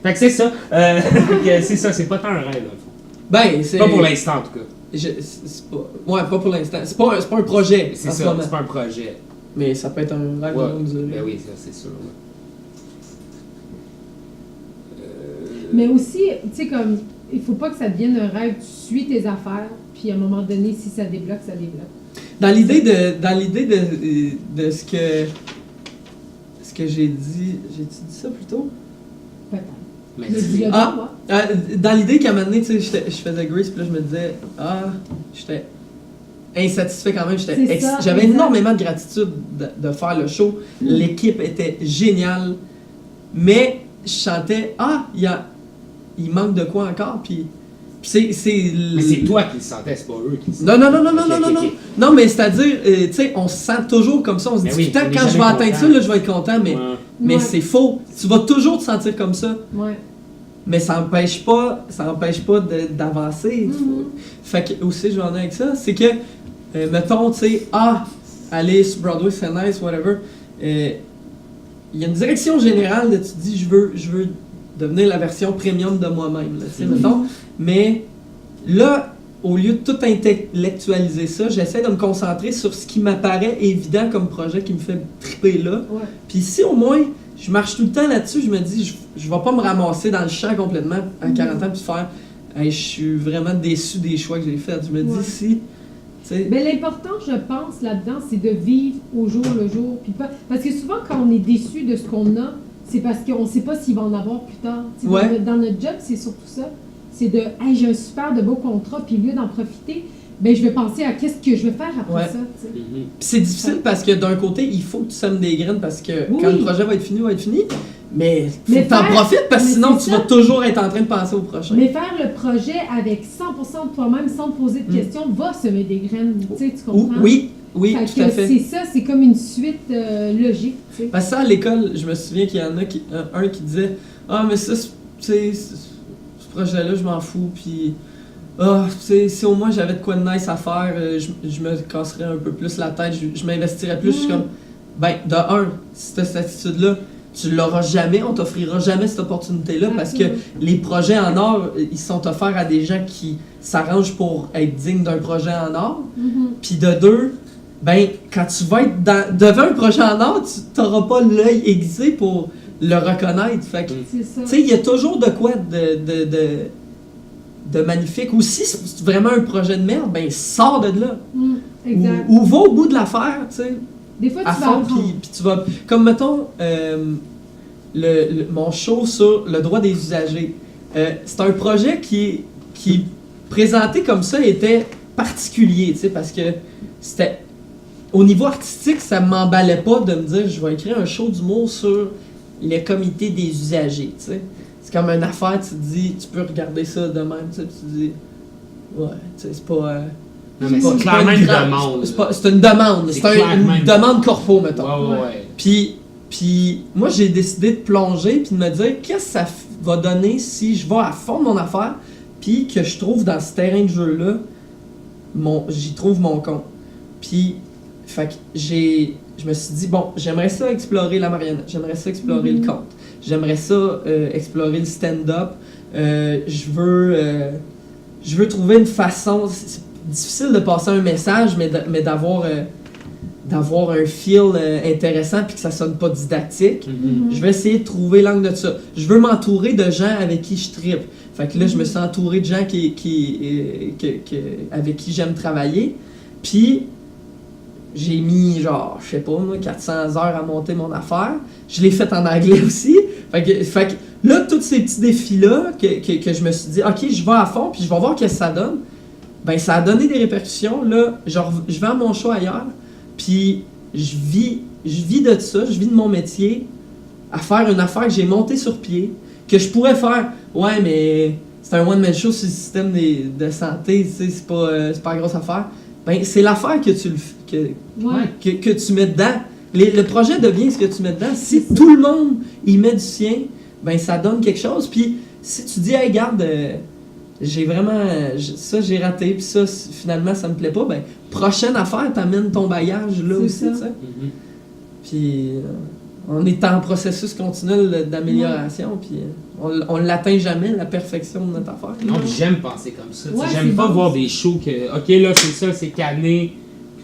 Fait que c'est ça. Fait que c'est ça, c'est pas tant un rêve, dans le fond. Ben, c'est... Pas pour l'instant, en tout cas. C'est pas... Ouais, pas pour l'instant. C'est pas un projet, C'est en ce ça, moment. c'est pas un projet. Mais ça peut être un rêve de Ouais. longue durée. Ben oui, ça, c'est sûr. ouais. Mais aussi, tu sais, comme, il faut pas que ça devienne un rêve. Tu suis tes affaires, puis à un moment donné, si ça débloque, ça débloque. dans l'idée de ce que j'ai dit, j'ai-tu dit ça plus tôt? Peut-être. Mais Mais c'est- dis-le Ah. pas, Dans l'idée qu'à un moment donné, tu sais, je faisais Grace, puis là, je me disais, j'étais insatisfait quand même. C'est ça, J'avais exact. énormément de gratitude de faire le show. L'équipe était géniale. Mais je sentais, il manque de quoi encore, puis c'est Mais c'est toi qui le sentais, c'est pas eux qui le Non, sentaient. Ok. non, mais c'est-à-dire, tu sais, on se sent toujours comme ça, on se dit Mais oui, tout le temps, on est quand je vais jamais atteindre content. ça, là, je vais être content, mais, Ouais. mais Ouais. c'est faux. Tu vas toujours te sentir comme ça, Ouais. mais ça n'empêche pas d'avancer. Mhm. Fait que, aussi, je vais en aller avec ça, c'est que, mettons, tu sais, aller sur Broadway, c'est nice, whatever, il y a une direction générale de tu te dis, je veux devenir la version premium de moi-même, là, tu sais, mettons. Mais là, au lieu de tout intellectualiser ça, j'essaie de me concentrer sur ce qui m'apparaît évident comme projet qui me fait triper là. Ouais. Puis si au moins je marche tout le temps là-dessus, je me dis, je vais pas me ramasser dans le champ complètement à 40 ans puis faire, hey, je suis vraiment déçu des choix que j'ai faits. Je me Ouais. dis, si, tu sais. Mais l'important, je pense, là-dedans, c'est de vivre au jour le jour. Puis pas... Parce que souvent, quand on est déçu de ce qu'on a, c'est parce qu'on ne sait pas s'il va en avoir plus tard. Tu sais, Ouais. dans notre job, c'est surtout ça. C'est de, hey, j'ai un super de beau contrat, puis au lieu d'en profiter, ben, je vais penser à qu'est-ce que je vais faire après Ouais. ça. Tu sais. Mhm. Puis c'est difficile parce que d'un côté, il faut que tu sèmes des graines parce que Oui. quand le projet va être fini, il va être fini. Mais faut Mais que t'en faire- profites parce que mais sinon c'est tu ça. vas toujours être en train de penser au prochain. Mais faire le projet avec 100% de toi-même, sans te poser de questions, va semer des graines. Tu sais, tu comprends? Oui, Fait tout à que fait. c'est ça, c'est comme une suite logique. Tu sais. Parce que ça, à l'école, je me souviens qu'il y en a un qui disait mais ça, tu sais, ce projet-là, je m'en fous, puis tu sais, si au moins j'avais de quoi de nice à faire, je me casserais un peu plus la tête, je m'investirais plus. Je suis comme, ben, de un, si t'as cette attitude-là, tu l'auras jamais, on t'offrira jamais cette opportunité-là parce que les projets en or, ils sont offerts à des gens qui s'arrangent pour être dignes d'un projet en or. Mhm. Puis de deux, ben, quand tu vas être devant un projet en or, tu n'auras pas l'œil aiguisé pour le reconnaître. Fait que, C'est ça. tu sais, il y a toujours de quoi de magnifique. Ou si c'est vraiment un projet de merde, ben, sors de là. Exact. Ou va au bout de l'affaire, tu sais, Des fois, à tu vas fond, apprendre. puis tu vas... Comme, mettons, mon show sur le droit des usagers. C'est un projet qui, présenté comme ça, était particulier, tu sais, parce que c'était... Au niveau artistique, ça m'emballait pas de me dire, je vais écrire un show d'humour sur le comité des usagers, tu sais. C'est comme une affaire, tu te dis, tu peux regarder ça de même, tu sais, puis tu te dis, ouais, tu sais, c'est pas... Non, mais pas- c'est pas clairement une grande- demande. c'est une demande, C'est c'est clairement une une demande corpo, mettons. Ouais. Puis moi, j'ai décidé de plonger puis de me dire qu'est-ce que ça va donner si je vais à fond de mon affaire puis que je trouve dans ce terrain de jeu-là, j'y trouve mon compte. Puis, fait que je me suis dit, bon, j'aimerais ça explorer la marionnette, j'aimerais ça explorer le conte, j'aimerais ça explorer le stand-up, je veux trouver une façon, c'est difficile de passer un message, mais d'avoir un feel intéressant puis que ça sonne pas didactique. Je vais essayer de trouver l'angle de ça. Je veux m'entourer de gens avec qui je trippe. Fait que là, je me suis entouré de gens avec qui j'aime travailler. Puis, j'ai mis, genre, je sais pas, moi, 400 heures à monter mon affaire. Je l'ai fait en anglais aussi. Fait que là, tous ces petits défis-là que je me suis dit, OK, je vais à fond puis je vais voir qu'est-ce que ça donne. Ben, ça a donné des répercussions. Là, genre, je vais à mon show ailleurs. Puis je vis de ça, je vis de mon métier à faire une affaire que j'ai montée sur pied, que je pourrais faire, ouais, mais c'est un one-man show sur le système de santé, tu sais, c'est pas une grosse affaire. Ben, c'est l'affaire que tu mets dedans. Le projet devient ce que tu mets dedans. Si tout le monde y met du sien, ben, ça donne quelque chose. Puis si tu dis, hey, regarde, j'ai vraiment ça j'ai raté puis ça finalement ça me plaît pas, ben prochaine affaire t'amènes ton bagage là C'est aussi, ça. tu sais. Puis on est en processus continuel d'amélioration puis on l'atteint jamais la perfection de notre affaire. Non, puis j'aime penser comme ça. Tu sais, Ouais, j'aime c'est pas bon. voir des shows que, ok, là, c'est ça, c'est canné.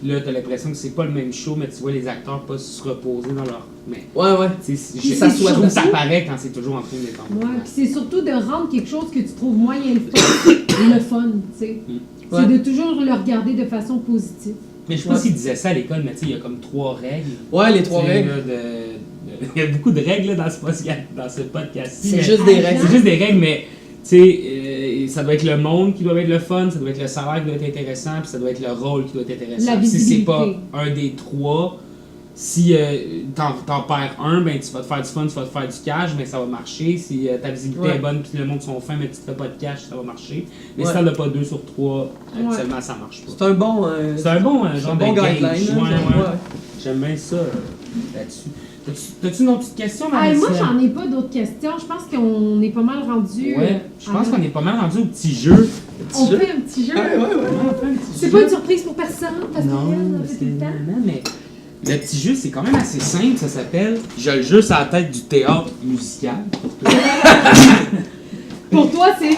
Puis là, t'as l'impression que c'est pas le même show, mais tu vois les acteurs pas se reposer dans leur. Mais, Ouais. tu sais, Puis je ça trouve que ça surtout- paraît quand c'est toujours en train d'être en Ouais, mouvement. puis c'est surtout de rendre quelque chose que tu trouves moyen le fun, tu sais. Ouais. C'est de toujours le regarder de façon positive. Mais je sais pas s'il disait ça à l'école, mais tu sais, il y a comme 3 règles. Ouais, les 3 Tu sais, règles. là, il y a beaucoup de règles là, dans ce podcast-ci. C'est mais juste des règles. C'est juste des règles, mais tu sais, ça doit être le monde qui doit être le fun, ça doit être le salaire qui doit être intéressant, puis ça doit être le rôle qui doit être intéressant. La Puis si c'est visibilité. pas un des 3, si t'en perds un, ben tu vas te faire du fun, tu vas te faire du cash, ben ça va marcher. Si ta visibilité Ouais. est bonne puis le monde sont fins, mais tu te fais pas de cash, ça va marcher. Mais Ouais. si t'en as pas 2 sur 3, habituellement ça marche pas. C'est un bon. C'est un bon c'est genre un bon de gauge. guideline. Ouais, là. ouais. J'aime bien ça là-dessus. T'as-tu une autre petite question, Ah, Marie? moi, j'en ai pas d'autres questions. Je pense qu'on est pas mal rendu. Ouais, je pense qu'on est pas mal rendu au petit jeu. On fait un petit jeu. Ouais, ouais, ouais. C'est pas une surprise pour personne parce Non, qu'elle c'est fait tout le temps. non, mais le petit jeu, c'est quand même assez simple. Ça s'appelle Je le jeu sur la tête du théâtre musical. Pour toi, c'est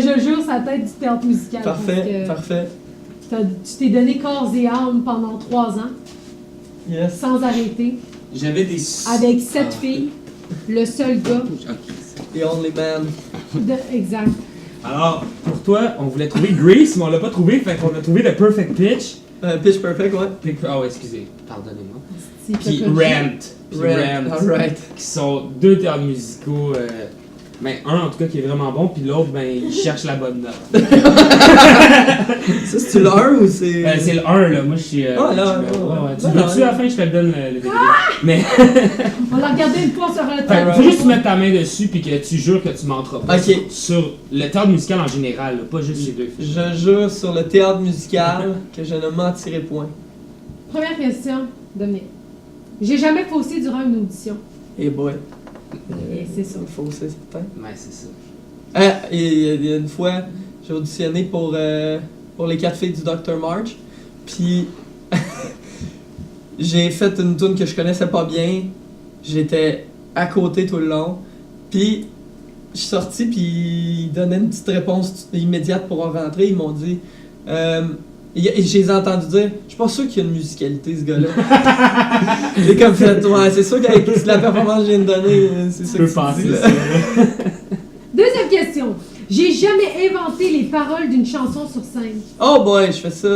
je jure sa tête du théâtre musical. Parfait, parce parfait. que tu t'es donné corps et âme pendant 3 ans, Yes. sans arrêter, J'avais des. avec 7 filles, le seul gars. Ok. The only man. Exact. Alors, pour toi, on voulait trouver Grace, mais on l'a pas trouvé, fait qu'on a trouvé le Perfect Pitch. Pitch Perfect, ouais. Ah ouais, excusez, pardonnez-moi. C'est Puis pas comme ça. Rant. Alright. Qui sont 2 théâtres musicaux. Ben, un en tout cas qui est vraiment bon, puis l'autre, ben, il cherche la bonne note. Ça, c'est-tu l'heure ou c'est. C'est le 1, là. Moi, je suis. Ah, là, ouais, ouais. Tu ouais, veux-tu ouais. à la fin, je te le donne le DVD. Mais. On l'a regardé une fois sur un Fait temps. que faut juste mettre ta main dessus, puis que tu jures que tu mentiras pas. Ok. Sur le théâtre musical en général, là, pas juste ces 2 films. Je jure sur le théâtre musical que je ne mentirai point. Première question, Dominique. J'ai jamais faussé durant une audition. Eh boy. Et c'est ça. Il faut aussi, c'est certain. Ouais, c'est ça. Et il y a une fois, j'ai auditionné pour les 4 filles du Dr. March. Puis j'ai fait une tune que je connaissais pas bien. J'étais à côté tout le long. Puis je suis sorti, puis ils donnaient une petite réponse immédiate pour en rentrer. Ils m'ont dit. Et je les ai entendus dire, je suis pas sûr qu'il y a une musicalité, ce gars-là. J'ai comme fait, ouais, c'est sûr qu'avec la performance que je viens de donner, c'est ça Tu que peux penser tu dis, là. ça. Deuxième question. J'ai jamais inventé les paroles d'une chanson sur scène. Oh boy, je fais ça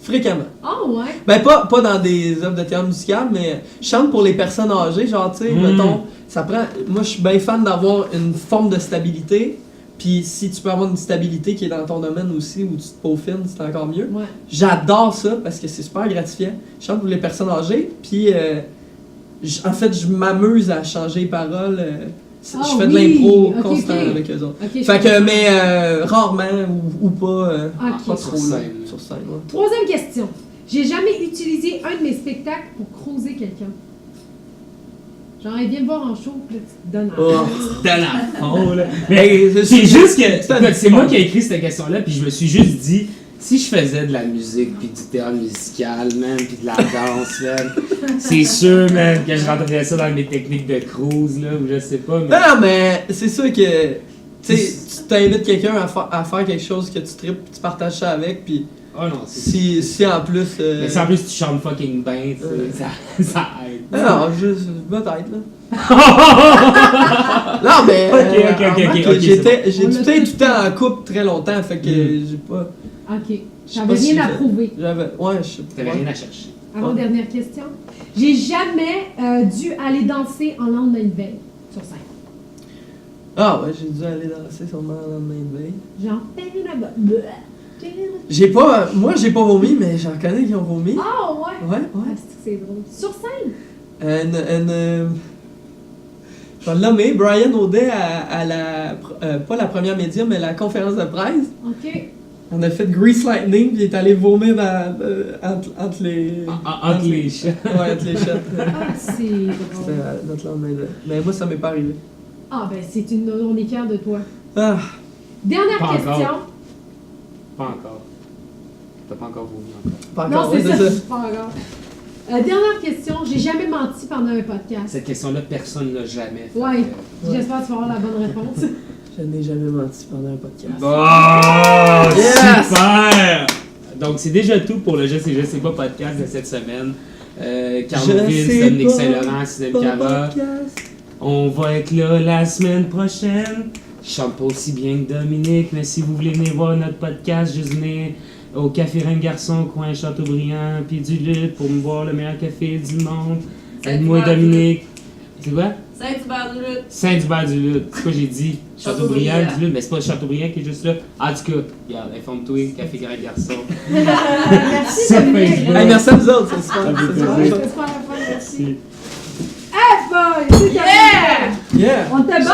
fréquemment. Oh ouais. Ben, pas dans des œuvres de théâtre musical, mais je chante pour les personnes âgées, genre, tu sais, mettons, ça prend. Moi, je suis bien fan d'avoir une forme de stabilité, puis si tu peux avoir une stabilité qui est dans ton domaine aussi, où tu te peaufines, c'est encore mieux. Ouais. J'adore ça parce que c'est super gratifiant. Je chante pour les personnes âgées, puis en fait, je m'amuse à changer les paroles. Ah Je fais de oui, l'impro ok, constant ok. avec eux autres. Ok, je Fait que, comprends. mais rarement ou pas, Ok. pas Sur trop là, scène. sur scène. Ouais. Troisième question. J'ai jamais utilisé un de mes spectacles pour croiser quelqu'un. Genre, elle vient me voir en show, puis là, tu te donnes Oh. Dans la fond, là. Mais Hey, c'est juste que. un écoute, c'est petit moi monde. qui ai écrit cette question-là, puis je me suis juste dit, si je faisais de la musique, puis du théâtre musical, man, puis de la danse, man, c'est sûr, man, que je rentrerais ça dans mes techniques de cruise, là, ou je sais pas, mais. Non, mais c'est sûr que tu sais, tu t'invites quelqu'un à faire quelque chose que tu tripes, puis tu partages ça avec, puis Oh non, c'est. si en plus. Mais si en plus tu chantes fucking bien, tu sais, ça aide. Non, peut-être là. Non, mais. Ok, j'étais On l'a tout tous le temps en couple très longtemps, fait que j'ai pas. Ok. Je sais J'avais pas si rien à j'ai- prouver. Ouais, je sais T'avais pas. rien à chercher. Avant-dernière question. J'ai jamais dû aller danser en lendemain de veille sur scène. Ah ouais, j'ai dû aller danser sûrement le lendemain de veille. Genre, Moi j'ai pas vomi, mais j'en connais qui ont vomi. ah ouais! Ouais, Ah, ouais. c'est drôle. Sur scène? Je vais le nommer, Brian Audet à la. Pas la première média, mais la conférence de presse. Ok. On a fait Grease Lightning, puis il est allé vomir entre les. Entre les chats. Ouais, entre les shots. Ah, c'est C'était drôle. notre lendemain de veille. Mais moi, ça m'est pas arrivé. Ah, ben, c'est une. On est fiers de toi. Ah, Dernière Pas question. encore. Pas encore. T'as pas encore vomi encore. pas Non, encore, c'est ouais, ça. Pas encore. Dernière question. J'ai jamais menti pendant un podcast. Cette question-là, personne ne l'a jamais fait. Ouais. J'espère que tu vas avoir la bonne réponse. Je n'ai jamais menti pendant un podcast. Bon, Yes! super! Donc, c'est déjà tout pour le Je sais pas podcast de cette semaine. Carloville, sais Dominique pas, Saint-Laurent, Sinem Pas Cara. podcast. On va être là la semaine prochaine. Je chante pas aussi bien que Dominique, mais si vous voulez venir voir notre podcast, juste venez au Café Reine Garçon, coin Châteaubriand, puis du lutte pour me boire le meilleur café du monde. Avec moi, Dominique. C'est quoi? Saint-Hubert-du-Lutte. Saint-Hubert-du-Lutte. C'est quoi j'ai dit? Châteaubriand, Châteaubriand. du lutte. Mais c'est pas Châteaubriand qui est juste là. En tout cas, regarde, informe-toi, Café Reine Garçon. Merci, Sur Dominique. Facebook. Hey, merci à vous autres, c'est super. Ça fait c'est super. plaisir. Merci. F-Boy! C'est Yeah! Yeah! On était bon!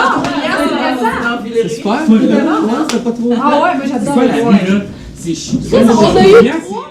C'est super. Full Non, c'était pas trop. Ah ouais, mais C'est j'adore quoi le la voir. vie, là? C'est chiant. On a eu Châteaubriand, 3